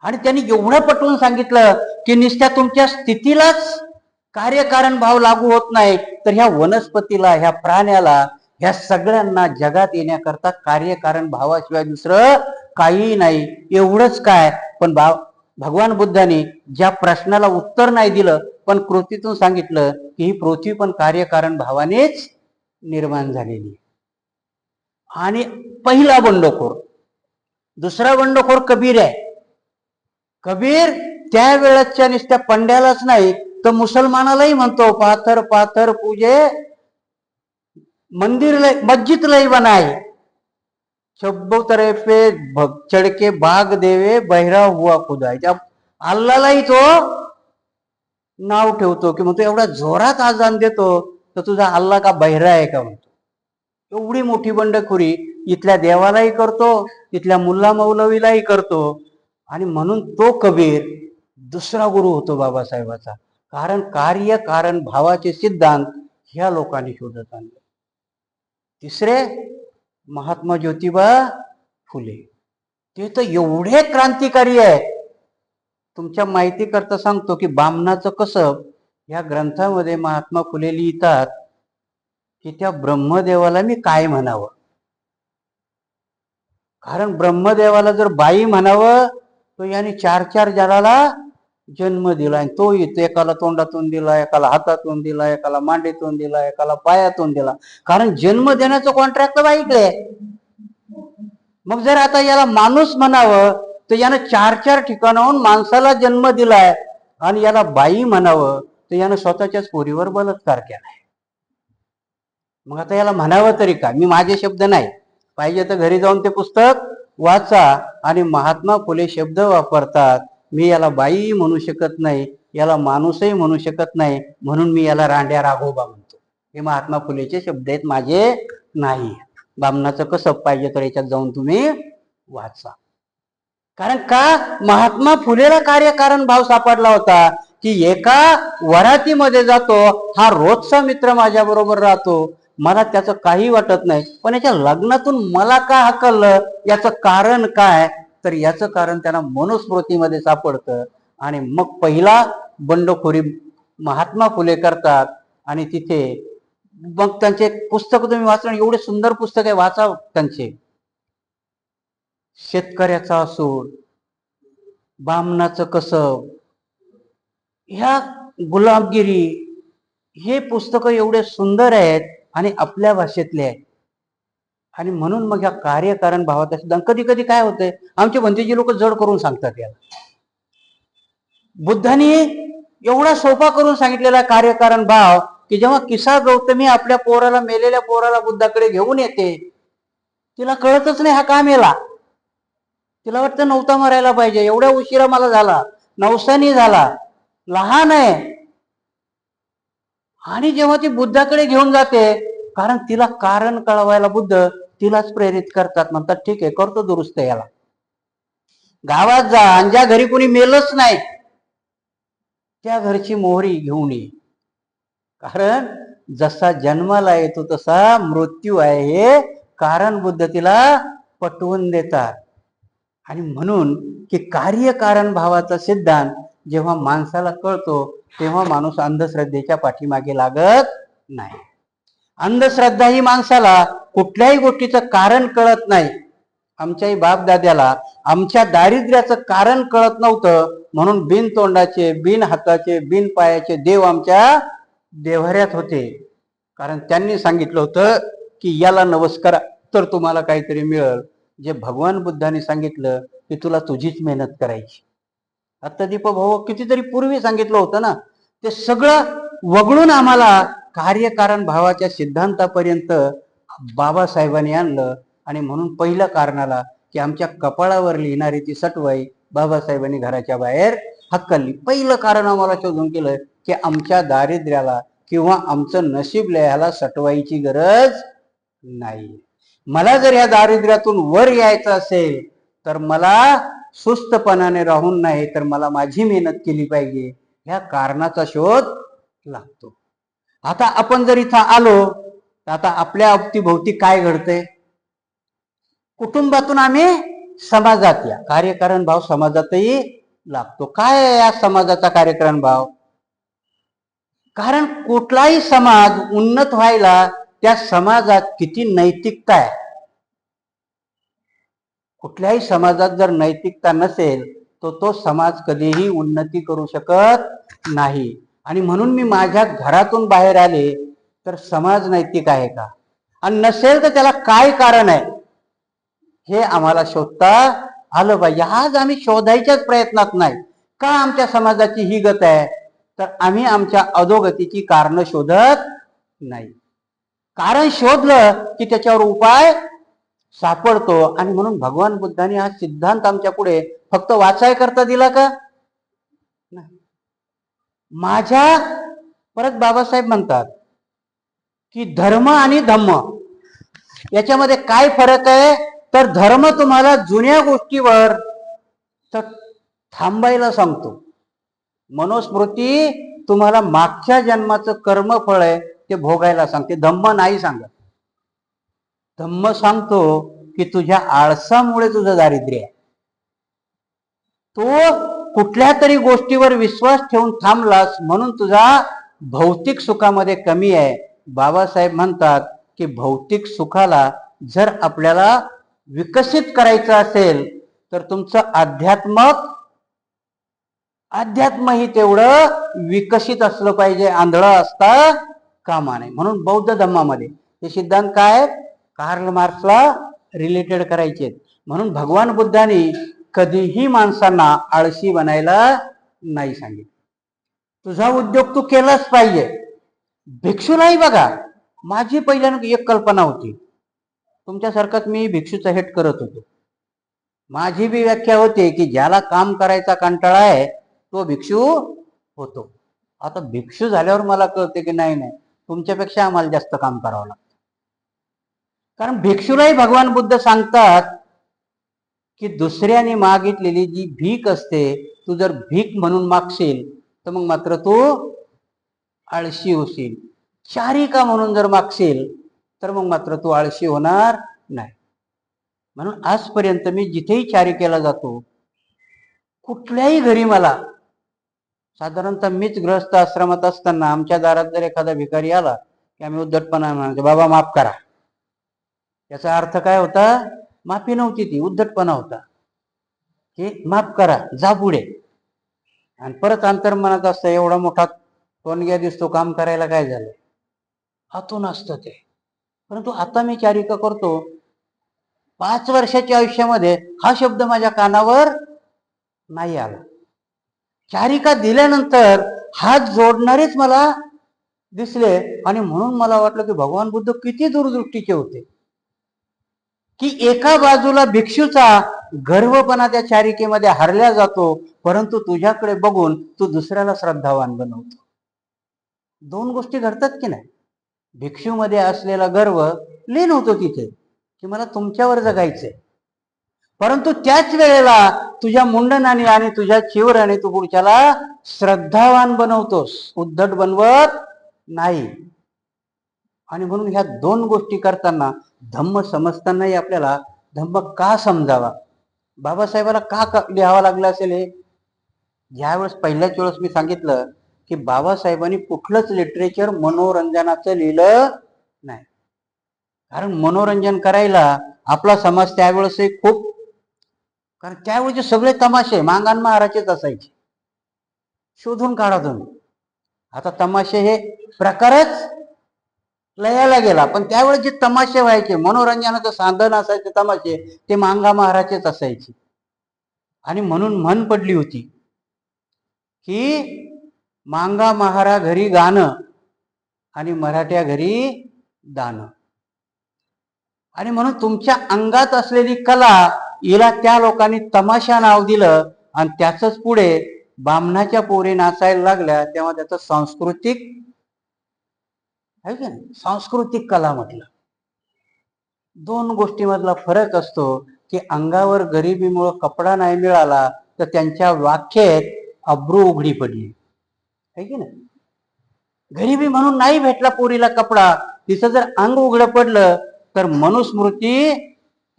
आणि त्यांनी एवढं पटवून सांगितलं की नुसत्या तुमच्या स्थितीलाच कार्यकारण भाव लागू होत नाही, तर ह्या वनस्पतीला, ह्या प्राण्याला, ह्या सगळ्यांना जगात येण्याकरता कार्यकारण भावाशिवाय दुसरं काही नाही. एवढंच काय, पण भगवान बुद्धांनी ज्या प्रश्नाला उत्तर नाही दिलं, पण कृतीतून सांगितलं की ही पृथ्वी पण कार्यकारण भावानेच निर्माण झालेली. आणि पहिला बंडखोर. दुसरा बंडखोर कबीर आहे. कबीर त्यावेळेच्या नुसत्या पंड्यालाच नाही तर मुसलमानालाही म्हणतो, पाथर पाथर पूजे मंदिर मस्जिद लई बनाए, चबूतरे पे चढके बाग देवे बहिरा हुआ खुदाय. त्या अल्लालाही तो नाव ठेवतो की म्हणतो एवढा जोरात आजान देतो तर तुझा अल्ला का बहिरा आहे का म्हणतो. एवढी मोठी बंडखोरी इथल्या देवालाही करतो, तिथल्या मुल्ला मौलवीलाही करतो. आणि म्हणून तो कबीर दुसरा गुरु होतो बाबासाहेबाचा. कारण कार्यकारण भावाचे सिद्धांत ह्या लोकांनी शोधत आणले. तिसरे महात्मा ज्योतिबा फुले. ते तर एवढे क्रांतिकारी आहेत. तुमच्या माहिती करता सांगतो की बामणाचं कसब या ग्रंथामध्ये महात्मा फुले लिहितात की त्या ब्रह्मदेवाला मी काय म्हणावं. कारण ब्रह्मदेवाला जर बाई म्हणावं तो याने 4 जनाला जन्म दिला. तो येतो, एकाला तोंडातून दिला, एकाला हातातून दिला, एकाला मांडीतून दिला, एकाला पायातून दिला. कारण जन्म देण्याचं कॉन्ट्रॅक्ट बाईकडे. मग जर आता याला माणूस म्हणावं तर यानं 4 ठिकाणाहून माणसाला जन्म दिलाय, आणि याला बाई म्हणावं तर यानं स्वतःच्याच पोरीवर बलात्कार केलाय. मग आता याला म्हणावं तरी काय. मी माझे शब्द नाही, पाहिजे तर घरी जाऊन ते पुस्तक वाचा. आणि महात्मा फुले शब्द वापरतात. मी याला बाई म्हणू शकत नाही, याला माणूसही म्हणू शकत नाही, म्हणून मी याला रांड्या राघोबा म्हणतो. हे महात्मा फुलेचे शब्द आहेत, माझे नाही. बामणाचं कसं पाहिजे तर याच्यात जाऊन तुम्ही वाचा. कारण का महात्मा फुलेला कार्यकारण भाव सापडला होता की एका वरातीमध्ये जातो, हा रोजचा मित्र माझ्या बरोबर राहतो, मला त्याचं काही वाटत नाही, पण याच्या लग्नातून मला का हकललं, याचं कारण काय. तर याचं कारण त्यांना मनुस्मृतीमध्ये सापडतं. आणि मग पहिला बंडखोरी महात्मा फुले करतात. आणि तिथे मग त्यांचे पुस्तक तुम्ही वाचलं, एवढे सुंदर पुस्तक आहे, वाचा त्यांचे. शेतकऱ्याचा असूड, बामणाचं कसब, ह्या गुलामगिरी, हे पुस्तकं एवढे सुंदर आहेत आणि आपल्या भाषेतले आहेत. आणि म्हणून मग ह्या कार्यकारण भावाचा सिद्धांत कधी कधी काय होतंय, आमचे भंतेजी लोक जड करून सांगतात याला. बुद्धांनी एवढा सोपा करून सांगितलेला कार्यकारण भाव की जेव्हा किसा गौतमी आपल्या पोराला, मेलेल्या पोराला बुद्धाकडे घेऊन येते, तिला कळतच नाही हा का मेला. तिला वाटतं नव्हता मरायला पाहिजे, एवढ्या उशिरा मला झाला, नवसानी झाला, लहान आहे. आणि जेव्हा ती बुद्धाकडे घेऊन जाते, कारण तिला कारण कळवायला बुद्ध तिलाच प्रेरित करतात. म्हणतात ठीक आहे, करतो दुरुस्त याला. गावात जा आणि ज्या घरी कोणी मेलच नाही त्या घरची मोहरी घेऊन ये. कारण जसा जन्माला येतो तसा मृत्यू आहे, हे कारण बुद्ध तिला पटवून देतात. आणि म्हणून की कार्यकारण भावाचा सिद्धांत जेव्हा माणसाला कळतो तेव्हा माणूस अंधश्रद्धेच्या पाठीमागे लागत नाही. अंधश्रद्धा ही माणसाला कुठल्याही गोष्टीचं कारण कळत नाही. आमच्याही बाप दाद्याला आमच्या दारिद्र्याचं कारण कळत नव्हतं, म्हणून बिन तोंडाचे, बिन हाताचे, बिन पायाचे देव आमच्या देव्हाऱ्यात होते. कारण त्यांनी सांगितलं होतं की याला नमस्कार तर तुम्हाला काहीतरी मिळेल. जे भगवान बुद्धांनी सांगितलं की तुला तुझीच मेहनत करायची. आता दीपभाऊ कितीतरी पूर्वी सांगितलं होतं ना, ते सगळं वगळून आम्हाला कार्यकारण भावाच्या सिद्धांतापर्यंत बाबासाहेबांनी आणलं. आणि म्हणून पहिल्या कारणाला की आमच्या कपाळावर लिहिणारी ती सटवाई बाबासाहेबांनी घराच्या बाहेर हक्कली. पहिलं कारण आम्हाला शोधून केलं की आमच्या दारिद्र्याला किंवा आमचं नशीब लिहायला सटवाईची गरज नाही. मला जर या दारिद्र्यातून वर यायचं असेल तर मला सुस्तपणाने राहून नाही तर मला माझी मेहनत केली पाहिजे, ह्या कारणाचा शोध लागतो. आता आपण जर इथं आलो तर आता आपल्या अवतीभोवती काय घडतंय? कुटुंबातून आम्ही समाजात या कार्यकारण भाव समाजातही लागतो. काय आहे या समाजाचा कार्यकारण भाव? कारण कुठलाही समाज उन्नत व्हायला त्या समाजात किती नैतिकता आहे. कुठल्याही समाजात जर नैतिकता नसेल तर तो समाज कधीही उन्नती करू शकत नाही. आणि म्हणून मी माझ्या घरातून बाहेर आले तर समाज नैतिक आहे का, आणि नसेल तर त्याला काय कारण आहे हे आम्हाला शोधता आलं पाहिजे. आज आम्ही शोधायच्याच प्रयत्नात नाही. का आमच्या समाजाची ही गत आहे? तर आम्ही आमच्या अधोगतीची कारण शोधत नाही. कारण शोधलं की त्याच्यावर उपाय सापडतो. आणि म्हणून भगवान बुद्धांनी हा सिद्धांत आमच्या पुढे फक्त वाचाय करता दिला का? नाही. माझ्या परत बाबासाहेब म्हणतात की धर्म आणि धम्म याच्यामध्ये काय फरक आहे? तर धर्म तुम्हाला जुन्या गोष्टीवर थांबायला सांगतो. मनुस्मृती तुम्हाला मागच्या जन्माचं कर्मफळ आहे ते भोगायला सांगते. धम्म नाही सांगत. धम्म सांगतो की तुझ्या आळसामुळे तुझं दारिद्र्य आहे. तो कुठल्या तरी गोष्टीवर विश्वास ठेवून थांबलास म्हणून तुझा भौतिक सुखामध्ये कमी आहे. बाबासाहेब म्हणतात की भौतिक सुखाला जर आपल्याला विकसित करायचं असेल तर तुमचं अध्यात्मही तेवढं विकसित असलं पाहिजे, आंधळं असता कामा नये. म्हणून बौद्ध धम्मामध्ये हे सिद्धांत काय कार्ल मार्क्सला रिलेटेड करायचे. म्हणून भगवान बुद्धांनी कधीही माणसांना आळशी बनायला नाही सांगितलं. तुझा उद्योग तू केलाच पाहिजे. भिक्षूलाही बघा, माझी पहिल्यांदा एक कल्पना होती, तुमच्यासारखंच मी भिक्षूचं हेट करत होतो. माझी बी व्याख्या होते की ज्याला काम करायचा कंटाळा आहे तो भिक्षू होतो. आता भिक्षू झाल्यावर मला कळते की नाही तुमच्यापेक्षा आम्हाला जास्त काम करावं लागतं. कारण भिक्षूलाही भगवान बुद्ध सांगतात की दुसऱ्याने मागितलेली जी भीक असते, तू जर भीक म्हणून मागशील तर मग मात्र तू आळशी होशील. चारिका म्हणून जर मागशील तर मग मात्र तू आळशी होणार नाही. म्हणून आजपर्यंत मी जिथेही चारिकेला जातो, कुठल्याही घरी मला साधारणतः मीच गृहस्थ आश्रमात असताना आमच्या दारात जर एखादा भिकारी आला की आम्ही उद्धटपणा म्हणायचो, बाबा माफ करा. याचा अर्थ काय होता? माफी नव्हती, ती उद्धटपणा होता की माफ करा, जा पुढे. आणि परत अंतर्मनात असतं एवढा मोठा टोनग्या दिसतो, काम करायला काय झालं, हातून असतं ते. परंतु आता मी चारिका करतो, 5 वर्षाच्या आयुष्यामध्ये हा शब्द माझ्या कानावर नाही आला. चारिका दिल्यानंतर हात जोडणारेच मला दिसले. आणि म्हणून मला वाटलं की भगवान बुद्ध किती दूरदृष्टीचे होते की एका बाजूला भिक्षूचा गर्वपणा त्या चारिकेमध्ये हरल्या जातो, परंतु तुझ्याकडे बघून तू दुसऱ्याला श्रद्धावान बनवतो. 2 गोष्टी घडतात की नाही? भिक्षूमध्ये असलेला गर्व लीन होतो तिथे की मला तुमच्यावर जगायचंय, परंतु त्याच वेळेला तुझ्या मुंडनाने आणि तुझ्या चिवराने तू पुढच्याला श्रद्धावान बनवतोस, उद्धट बनवत नाही. आणि म्हणून ह्या 2 गोष्टी करताना धम्म समजतानाही आपल्याला धम्म का समजावा, बाबासाहेबाला का लिहावा लागला असेल हे ज्यावेळेस पहिल्याच वेळेस मी सांगितलं की बाबासाहेबांनी कुठलंच लिटरेचर मनोरंजनाचं लिहिलं नाही. कारण मनोरंजन करायला आपला समाज त्यावेळेस खूप, कारण त्यावेळेचे सगळे तमाशे मांगान महाराजचेच असायचे. शोधून काढा तुम्ही. आता तमाशे हे प्रकारच लयाला गेला, पण त्यावेळेस जे तमाशे व्हायचे, मनोरंजनाचं साधन असायचे तमाशे, ते मांगा महाराजचेच असायचे. आणि म्हणून म्हण पडली होती की मांगा महारा घरी गाणं आणि मराठ्या घरी दानं. आणि म्हणून तुमच्या अंगात असलेली कला हिला त्या लोकांनी तमाशा नाव दिलं, आणि त्याच पुढे बामणाच्या पोरी नाचायला लागल्या तेव्हा त्याचं सांस्कृतिक आहे की नाही, सांस्कृतिक कला म्हटलं. 2 गोष्टीमधला फरक असतो. की अंगावर गरिबीमुळं कपडा नाही मिळाला तर त्यांच्या व्याख्येत अब्रू उघडी पडली आहे की नाही. गरिबी म्हणून नाही भेटला पोरीला कपडा, तिचं जर अंग उघडं पडलं तर मनुस्मृती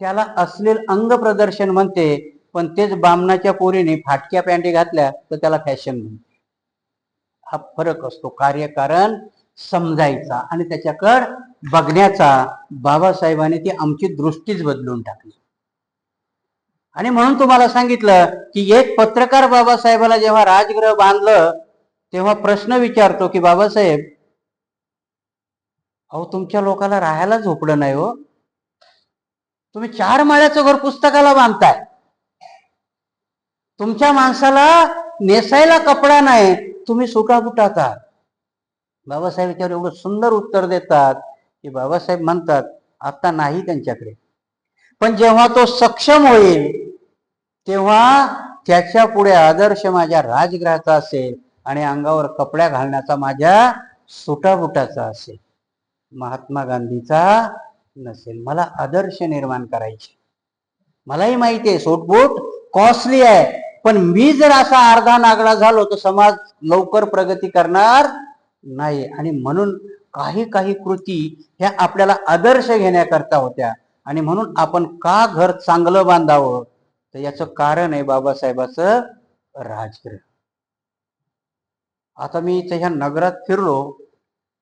त्याला अश्लील अंग प्रदर्शन म्हणते, पण तेच बामणाच्या पोरीने फाटक्या पॅन्टी घातल्या तर त्याला फॅशन म्हणते. हा फरक असतो. कार्यकारण समजायचा आणि त्याच्याकडं बघण्याचा. बाबासाहेबांनी ती आमची दृष्टीच बदलून टाकली. आणि म्हणून तुम्हाला सांगितलं की एक पत्रकार बाबासाहेबाला जेव्हा राजगृह बांधलं तेव्हा प्रश्न विचारतो की बाबासाहेब, अहो तुमच्या लोकांना राहायला झोपडं नाही हो, तुम्ही 4 माळ्याचं घर पुस्तकाला बांधताय, तुमच्या माणसाला नेसायला कपडा नाही, तुम्ही सुटाबुटात आहात. बाबासाहेब याच्यावर एवढं सुंदर उत्तर देतात की बाबासाहेब म्हणतात आता नाही त्यांच्याकडे, पण जेव्हा तो सक्षम होईल तेव्हा त्याच्या पुढे आदर्श माझ्या राजगृहाचा असेल आणि अंगावर कपड्या घालण्याचा माझ्या सुटाबुटाचा असेल, महात्मा गांधीचा नसेल. मला आदर्श निर्माण करायचे. मलाही माहिती आहे सूटबूट कॉस्टली आहे, पण मी जर असा अर्धा नागडा झालो तर समाज लवकर प्रगती करणार नाही. आणि म्हणून काही काही कृती ह्या आपल्याला आदर्श घेण्याकरता होत्या. आणि म्हणून आपण का घर चांगलं बांधावं तर याचं कारण आहे बाबासाहेबाचं राजगृह. आता मी इथे ह्या नगरात फिरलो,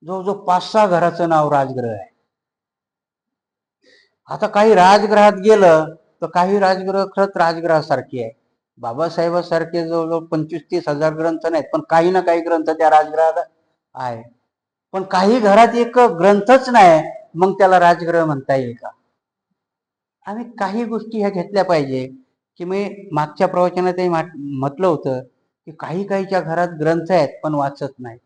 जवळजवळ 5-6 घराचं नाव राजगृह आहे. आता काही राजगृहात गेलं तर काही राजगृह खरंच राजगृहासारखी आहे. बाबासाहेबांसारखे जवळजवळ 25-30 हजार ग्रंथ नाहीत, पण काही ना काही ग्रंथ त्या राजगृहात आहे. पण काही घरात एक ग्रंथच नाही, मग त्याला राजगृह म्हणता येईल का? आम्ही काही गोष्टी ह्या घेतल्या पाहिजे की मी मागच्या प्रवचनातही म्हटलं होतं की काही काहीच्या घरात ग्रंथ आहेत पण वाचत नाही,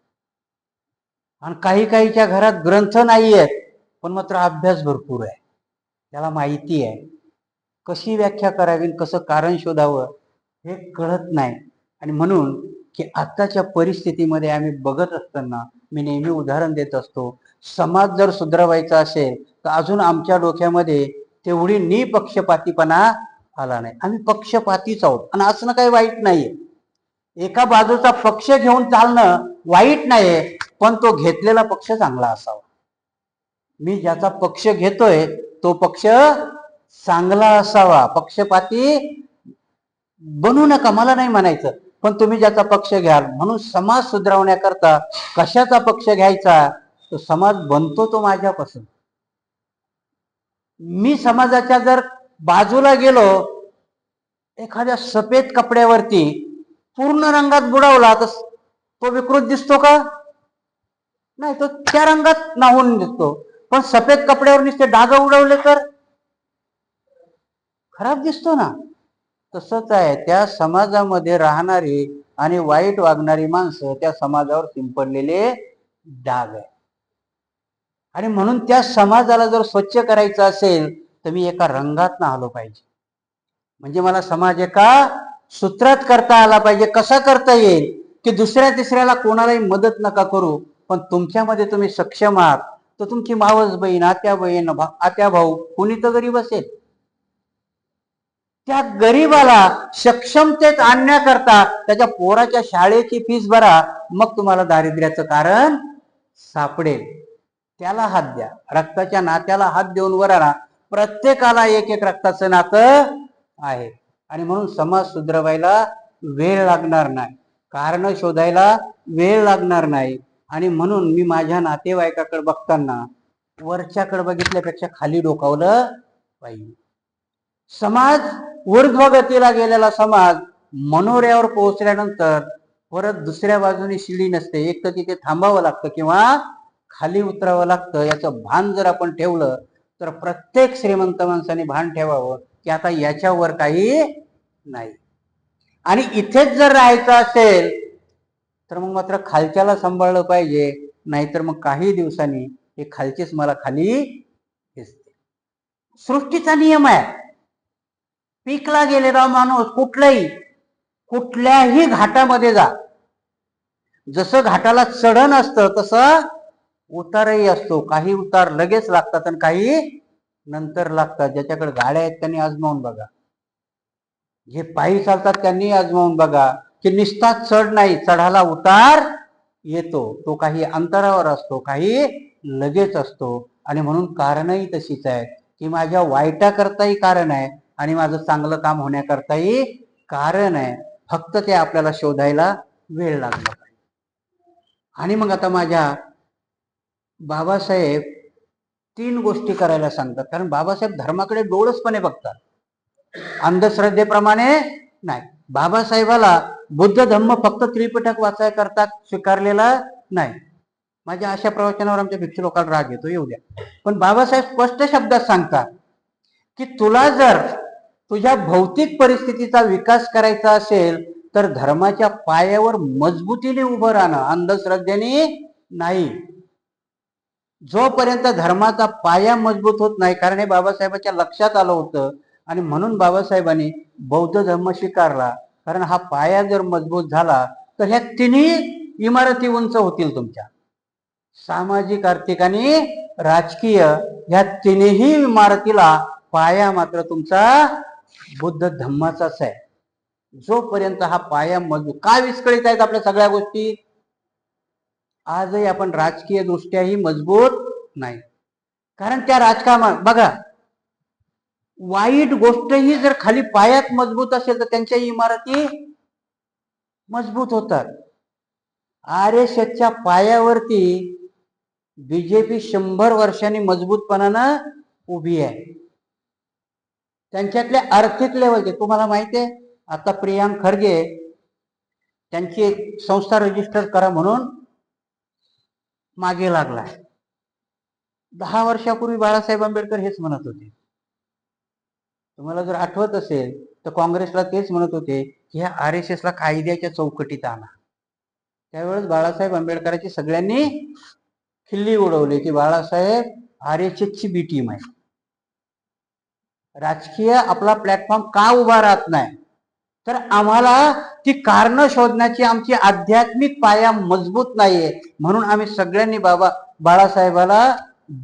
आणि काही काहीच्या घरात ग्रंथ नाही आहेत पण मात्र अभ्यास भरपूर आहे, त्याला माहिती आहे. कशी व्याख्या करावी, कसं कारण शोधावं हे कळत नाही. आणि म्हणून की आत्ताच्या परिस्थितीमध्ये आम्ही बघत असताना मी नेहमी उदाहरण देत असतो, समाज जर सुधारायचा असेल तर अजून आमच्या डोक्यामध्ये तेवढी निपक्षपातीपणा आला नाही. आम्ही पक्षपातीच आहोत आणि असणं काही वाईट नाहीये. एका बाजूचा पक्ष घेऊन चालणं वाईट नाहीये, पण तो घेतलेला पक्ष चांगला असावा. मी ज्याचा पक्ष घेतोय तो पक्ष चांगला असावा. पक्षपाती बनू नका मला नाही म्हणायचं, पण तुम्ही ज्याचा पक्ष घ्याल. म्हणून समाज सुधारवण्याकरता कशाचा पक्ष घ्यायचा, तो समाज बनतो तो माझ्यापासून. मी समाजाच्या जर बाजूला गेलो, एखाद्या सफेद कपड्यावरती पूर्ण रंगात बुडवला तर तो विकृत दिसतो का? नाही, तो त्या रंगात नाहून दिसतो. पण सफेद कपड्यावर नुसते डाग उडवले तर खराब दिसतो ना. तसंच आहे, त्या समाजामध्ये राहणारी आणि वाईट वागणारी माणसं त्या समाजावर शिंपडलेले डाग आहे. आणि म्हणून त्या समाजाला जर स्वच्छ करायचं असेल तर मी एका रंगात आलो पाहिजे. म्हणजे मला समाज एका सूत्रात करता आला पाहिजे. कसा करता येईल की दुसऱ्या तिसऱ्याला कोणालाही मदत नका करू, पण तुमच्यामध्ये तुम्ही सक्षम आहात तर तुमची मावस बहीण, आत्या बहीण, आत्या भाऊ कोणी तर गरीब असेल, त्या गरीबाला सक्षमतेत आणण्याकरता त्याच्या पोराच्या शाळेची फीस भरा, मग तुम्हाला दारिद्र्याचं कारण सापडेल. त्याला हात द्या, रक्ताच्या नात्याला हात देऊन वर आणा. प्रत्येकाला एक एक रक्ताचं नातं आहे. आणि म्हणून समाज सुधरवायला वेळ लागणार नाही, कारण शोधायला वेळ लागणार नाही. आणि म्हणून मी माझ्या नातेवाईकाकडे बघताना वरच्याकडे बघितल्यापेक्षा खाली डोकावलं पाहिजे. समाज ऊर्ध्वगतीला गेलेला समाज मनोऱ्यावर पोहोचल्यानंतर परत दुसऱ्या बाजूने शिडी नसते, एक तर तिथे थांबावं लागतं किंवा खाली उतरावं लागतं. याचं भान जर आपण ठेवलं तर प्रत्येक श्रीमंत माणसाने भान ठेवावं की आता याच्यावर काही नाही. आणि इथेच जर राहायचं असेल तर मग मात्र खालच्याला सांभाळलं पाहिजे, नाहीतर मग काही दिवसांनी हे खालचेच मला खाली दिसते. सृष्टीचा नियम आहे. पीकला गेलेला माणूस कुठल्याही घाटामध्ये जा, जसं घाटाला चढण असतं तसं उतारही असतो. काही उतार लगेच लागतात आणि काही नंतर लागतात. ज्याच्याकडे गाड्या आहेत त्यांनी आजमावून बघा, जे पायी चालतात त्यांनी आजमावून बघा, की निस्ता चढ नाही, चढाला उतार येतो. तो काही अंतरावर असतो, काही लगेच असतो. आणि म्हणून कारणही तशीच आहेत, की माझ्या वाईटाकरताही कारण आहे आणि माझं चांगलं काम होण्याकरताही कारण आहे. फक्त ते आपल्याला शोधायला वेळ लागला पाहिजे. आणि मग आता माझ्या बाबासाहेब 3 गोष्टी करायला सांगतात, कारण बाबासाहेब धर्माकडे डोळसपणे बघतात, अंधश्रद्धेप्रमाणे नाही. बाबासाहेबाला बुद्ध धम्म फक्त त्रिपिटक वाचाय करता स्वीकारलेला नाही. माझ्या अशा प्रवचनावर आमच्या भिक्षू लोकांना राग येतो, येऊ द्या. पण बाबासाहेब स्पष्ट शब्दात सांगतात की तुला जर तुझ्या भौतिक परिस्थितीचा विकास करायचा असेल तर धर्माच्या पायावर मजबूतीने उभं राहणं, अंधश्रद्धेने नाही. जोपर्यंत धर्माचा पाया मजबूत होत नाही, कारण हे बाबासाहेबांच्या लक्षात आलं होतं आणि म्हणून बाबासाहेबांनी बौद्ध धर्म स्वीकारला. कारण हा पाया जर मजबूत झाला तर ह्या तिन्ही इमारती उंच होतील तुमच्या, सामाजिक, आर्थिक आणि राजकीय. ह्या तिन्ही इमारतीला पाया मात्र तुमचा बुद्ध धम्माचाच आहे. जोपर्यंत हा पाया मजबूत, काय विस्कळीत आहेत आपल्या सगळ्या गोष्टी, आजही आपण राजकीय दृष्ट्याही मजबूत नाही. कारण त्या राजकारणात बघा, वाईट गोष्टही जर खाली पायात मजबूत असेल तर त्यांच्या इमारती मजबूत होतात. RSSच्या पायावरती बीजेपी 100 वर्षांनी मजबूतपणानं उभी आहे. त्यांच्यातले आर्थिक लेवलचे तुम्हाला माहिती आहे, आता प्रियांक खरगे त्यांची संस्था रजिस्टर करा म्हणून मागे लागला. 10 वर्षापूर्वी बाळासाहेब आंबेडकर हेच म्हणत होते. तुम्हाला जर आठवत असेल तर काँग्रेसला तेच म्हणत होते की ह्या RSSला कायद्याच्या चौकटीत आणा. त्यावेळेस बाळासाहेब आंबेडकरांची सगळ्यांनी खिल्ली उडवली की बाळासाहेब RSSची बी टीम आहे. राजकीय आपला प्लॅटफॉर्म का उभा राहत नाही, तर आम्हाला ती कारण शोधण्याची आमची आध्यात्मिक पाया मजबूत नाहीये. म्हणून आम्ही सगळ्यांनी बाळासाहेबाला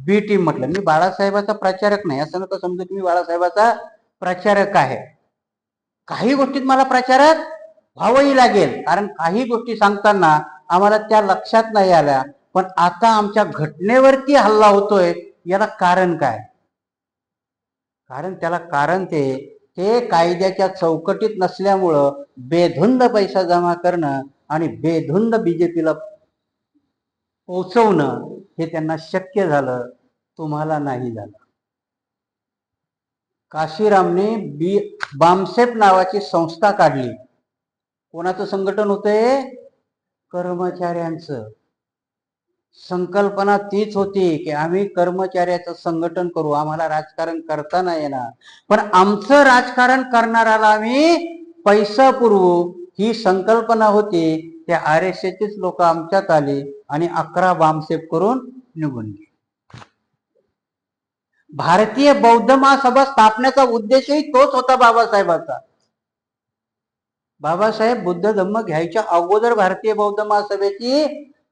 बी टीम म्हटलं. मी बाळासाहेबाचा प्रचारक नाही, असं नका समजू की मी बाळासाहेबाचा प्रचारक आहे. काही गोष्टीत मला प्रचारक व्हावंही लागेल, कारण काही गोष्टी सांगताना आम्हाला त्या लक्षात नाही आल्या. पण आता आमच्या घटनेवरती हल्ला होतोय, याला कारण काय? कारण त्याला कारण ते कायद्याच्या चौकटीत नसल्यामुळं बेधुंद पैसा जमा करणं आणि बेधुंद बीजेपीला पोचवणं हे त्यांना शक्य झालं, तुम्हाला नाही झालं. काशीरामने बामसेप नावाची संस्था काढली. कोणाचं संघटन होतंय? कर्मचाऱ्यांचं. संकल्पना तीच होती की आम्ही कर्मचाऱ्याचं संघटन करू, आम्हाला राजकारण करता नाही येणार, पण आमचं राजकारण करणाऱ्याला आम्ही पैसा पुरवू, ही संकल्पना होती. त्या RSSचेच लोक आमच्यात आले आणि 11 बामसेप करून निघून गेले. भारतीय बौद्ध महासभा स्थापनेचा उद्देशही तोच होता बाबासाहेबांचा. बाबासाहेब बुद्ध धम्म घ्यायच्या अगोदर भारतीय बौद्ध महासभेची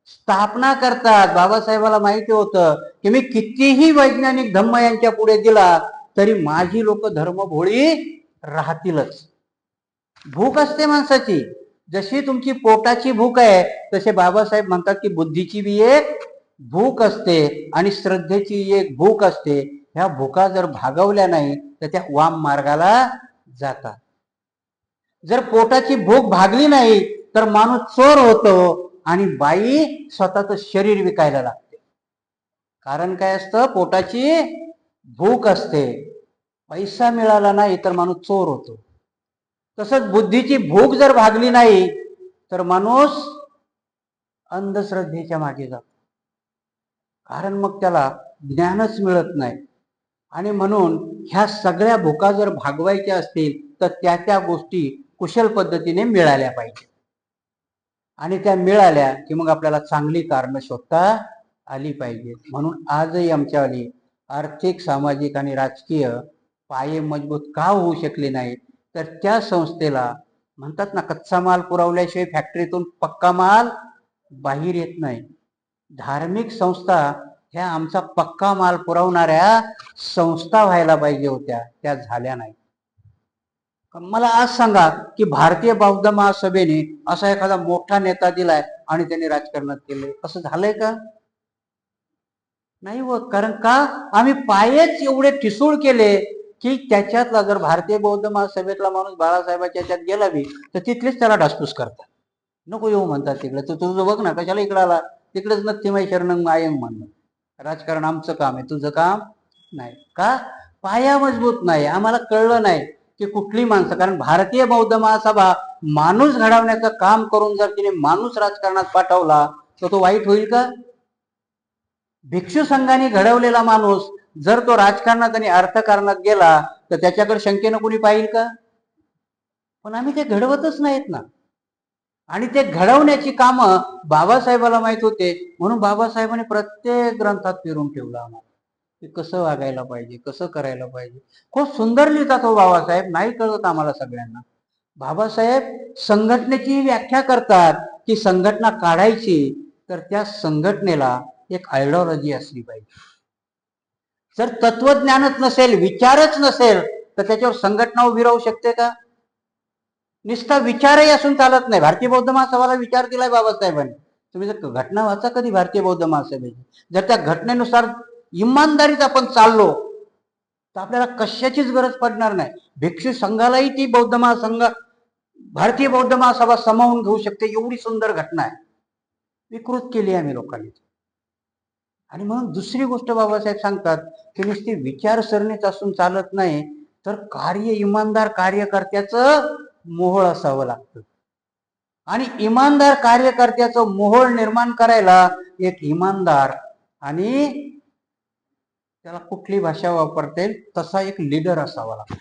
स्थापना करतात. बाबासाहेबाला माहिती होतं की मी कितीही वैज्ञानिक धम्म यांच्या पुढे दिला तरी माझी लोक धर्मभोळी राहतीलच. भूक असते माणसाची, जशी तुमची पोटाची भूक आहे तसे बाबासाहेब म्हणतात की बुद्धीची बी एक भूक असते आणि श्रद्धेची एक भूक असते. ह्या भूका जर भागवल्या नाही तर त्या वाम मार्गाला जातात. जर पोटाची भूक भागली नाही तर माणूस चोर होतो आणि बाई स्वतःचं शरीर विकायला लागते. कारण काय असतं? पोटाची भूक असते. पैसा मिळाला नाही तर माणूस चोर होतो. तसंच बुद्धीची भूक जर भागली नाही तर माणूस अंधश्रद्धेच्या मागे जातो, कारण मग त्याला ज्ञानच मिळत नाही. आणि म्हणून ह्या सगळ्या भूका जर भागवायच्या असतील तर त्या गोष्टी कुशल पद्धतीने मिळाल्या पाहिजे. आणि त्या मिळाल्या की मग आपल्याला चांगली कारणं शोधता आली पाहिजेत. म्हणून आजही आमच्यावाली आर्थिक, सामाजिक आणि राजकीय पाये मजबूत का होऊ शकले नाहीत, तर त्या संस्थेला म्हणतात ना, कच्चा माल पुरवल्याशिवाय फॅक्टरीतून पक्का माल बाहेर येत नाही. धार्मिक संस्था ह्या आमचा पक्का माल पुरवणाऱ्या संस्था व्हायला पाहिजे होत्या, त्या झाल्या नाही. मला आज सांगा की भारतीय बौद्ध महासभेने असा एखादा मोठा नेता दिलाय आणि त्यांनी राजकारणात केलंय, असं झालंय का? नाही होत. कारण का? आम्ही पायच एवढे ठिसूळ केले की त्याच्यातला जर भारतीय बौद्ध महासभेतला माणूस बाळासाहेबांच्या याच्यात गेला बी तर तिथलेच त्याला ढासपूस करतात, नको येऊ म्हणतात तिकडे, तर तुझं बघ ना कशाला इकडे आला, तिकडेच नक्की माही शरण आयंग म्हणणं. राजकारण आमचं काम आहे, तुझं काम नाही. का? पाया मजबूत नाही. आम्हाला कळलं नाही की कुठली माणसं, कारण भारतीय बौद्ध महासभा माणूस घडवण्याचं काम करून जर तिने माणूस राजकारणात पाठवला तर तो वाईट होईल का? भिक्षू संघाने घडवलेला माणूस जर तो राजकारणात आणि अर्थकारणात गेला तर त्याच्याकडे शंकेनं कोणी पाहिल का? पण आम्ही ते घडवतच नाहीत ना. आणि ते घडवण्याची कामं बाबासाहेबाला माहित होते, म्हणून बाबासाहेबांनी प्रत्येक ग्रंथात फिरून ठेवलं आम्हाला की कसं वागायला पाहिजे, कसं करायला पाहिजे. खूप सुंदर लिहितात हो बाबासाहेब, नाही कळत आम्हाला सगळ्यांना. बाबासाहेब संघटनेची व्याख्या करतात की संघटना काढायची तर त्या संघटनेला एक आयडिओलॉजी असली पाहिजे. जर तत्वज्ञानच नसेल, विचारच नसेल तर त्याच्यावर संघटना उभी राहू शकते का? नुसता विचारही असून चालत नाही. भारतीय बौद्ध महासभाला विचार दिलाय बाबासाहेबांनी. तुम्ही जर घटना वाचा कधी भारतीय बौद्ध महासभेची, जर त्या घटनेनुसार इमानदारीत आपण चाललो तर आपल्याला कशाचीच गरज पडणार नाही. भिक्षू संघालाही ती बौद्ध महासंघ भारतीय बौद्ध महासभा समावून घेऊ शकते, एवढी सुंदर घटना आहे. विकृत केली आम्ही लोकांनी. आणि म्हणून दुसरी गोष्ट बाबासाहेब सांगतात की नुसती विचारसरणीच असून चालत नाही, तर कार्य इमानदार कार्यकर्त्याचं मोहोळ असावं लागतं. आणि इमानदार कार्यकर्त्याचं मोहोळ निर्माण करायला एक इमानदार आणि त्याला कुठली भाषा वापरता येईल तसा एक लीडर असावा लागतो.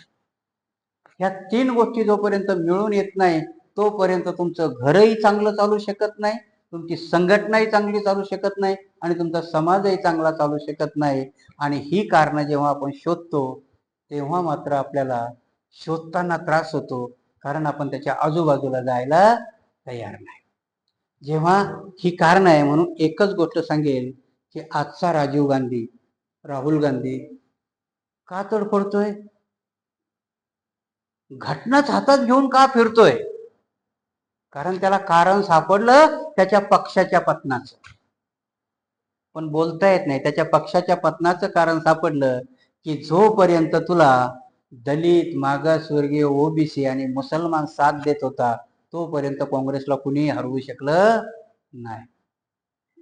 ह्या तीन गोष्टी जोपर्यंत मिळून येत नाही तोपर्यंत तुमचं घरही चांगलं चालू शकत नाही, तुमची संघटनाही चांगली चालू शकत नाही आणि तुमचा समाजही चांगला चालू शकत नाही. आणि ही कारणं जेव्हा आपण शोधतो तेव्हा मात्र आपल्याला शोधताना त्रास होतो, कारण आपण त्याच्या आजूबाजूला जायला तयार नाही. जेव्हा ही कारणं आहे, म्हणून एकच गोष्ट सांगेल की आजचा राजीव गांधी, राहुल गांधी का तडफडतोय? घटनाच हातात घेऊन का फिरतोय? कारण त्याला कारण सापडलं त्याच्या पक्षाच्या पतनाचं. पण बोलता येत नाही. त्याच्या पक्षाच्या पतनाचं कारण सापडलं की जोपर्यंत तुला दलित, मागासवर्गीय, ओबीसी आणि मुसलमान साथ देत होता तोपर्यंत काँग्रेसला कुणी हरवू शकलं नाही.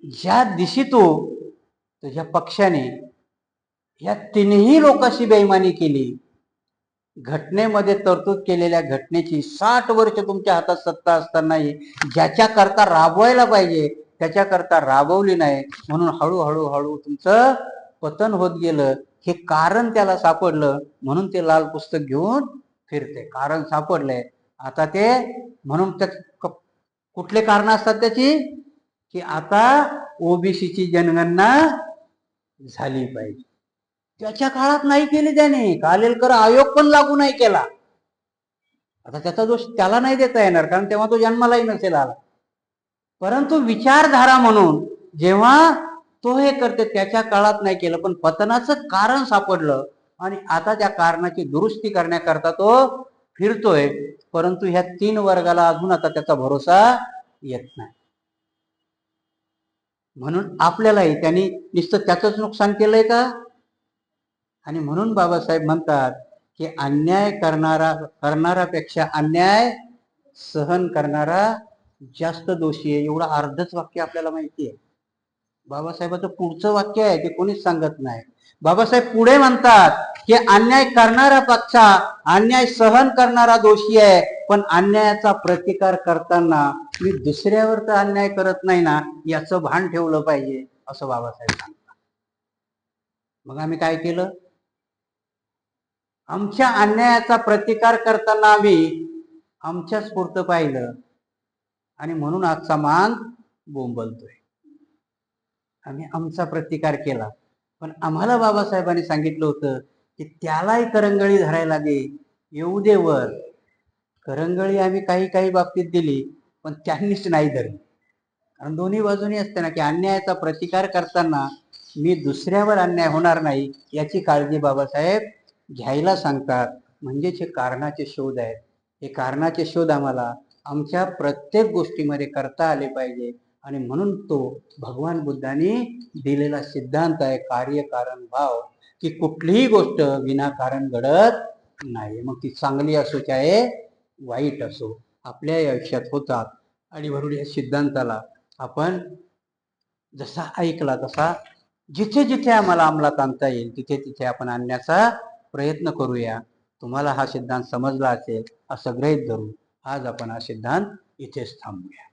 ज्या दिवशी तुझ्या पक्षाने या तीनही लोकांशी बेईमानी केली, घटनेमध्ये तरतूद केलेल्या घटनेची 60 वर्ष तुमच्या हातात सत्ता असतानाही ज्याच्याकरता राबवायला पाहिजे त्याच्याकरता राबवली नाही, म्हणून हळूहळू हळू तुमचं पतन होत गेलं. हे कारण त्याला सापडलं म्हणून ते लाल पुस्तक घेऊन फिरते. कारण सापडलंय आता ते, म्हणून कुठले कारण असतात त्याची की आता ओबीसीची जनगणना झाली पाहिजे. त्याच्या काळात नाही केली त्याने, कालेलकर आयोग पण लागू नाही केला. आता त्याचा दोष त्याला नाही देता येणार कारण तेव्हा तो जन्मालाही नसेल आला. परंतु विचारधारा म्हणून जेव्हा तो हे करते त्याच्या काळात नाही केलं, पण पतनाचं कारण सापडलं आणि आता त्या कारणाची दुरुस्ती करण्याकरता तो फिरतोय. परंतु ह्या तीन वर्गाला अजून आता त्याचा भरोसा येत नाही. म्हणून आपल्यालाही त्यांनी नुसतं त्याचंच नुकसान केलंय का? आणि म्हणून बाबासाहेब म्हणतात की अन्याय करणारापेक्षा अन्याय सहन करणारा जास्त दोषी आहे. एवढं अर्धच वाक्य आपल्याला माहिती आहे. बाबासाहेबाचं पुढचं वाक्य आहे ते कोणीच सांगत नाही. बाबासाहेब पुढे म्हणतात की अन्याय करणारा पक्षा अन्याय सहन करणारा दोषी आहे, पण अन्यायाचा प्रतिकार करताना मी दुसऱ्यावर तर अन्याय करत नाही ना याचं भान ठेवलं पाहिजे, असं बाबासाहेब सांगतात. मग आम्ही काय केलं? आमच्या अन्यायाचा प्रतिकार करताना आम्ही आमच्याच पुरतं पाहिलं आणि म्हणून आजचा मान बोंबलतोय. आम्ही आमचा प्रतिकार केला, पण आम्हाला बाबासाहेबांनी सांगितलं होतं की त्यालाही करंगळी धरायला दे, येऊ दे वर. करंगळी आम्ही काही काही बाबतीत दिली पण त्यांनीच नाही धरली. कारण दोन्ही बाजूनी असते ना की अन्यायाचा प्रतिकार करताना मी दुसऱ्यावर अन्याय होणार नाही याची काळजी बाबासाहेब घ्यायला सांगतात. म्हणजेच हे कारणाचे शोध आहेत. हे कारणाचे शोध आम्हाला आमच्या प्रत्येक गोष्टीमध्ये करता आले पाहिजे. आणि म्हणून तो भगवान बुद्धांनी दिलेला सिद्धांत आहे कार्यकारण भाव, की कुठलीही गोष्ट विनाकारण घडत नाही. मग ती चांगली असो चाहे वाईट असो, आपल्या आयुष्यात होतात. आणि म्हणून या सिद्धांताला आपण जसा ऐकला तसा जिथे जिथे आम्हाला अंमलात आणता येईल तिथे तिथे आपण आणण्याचा प्रयत्न करूया. तुम्हाला हा सिद्धांत समजला असेल असं गृहीत धरून आज आपण हा सिद्धांत इथेच थांबूया.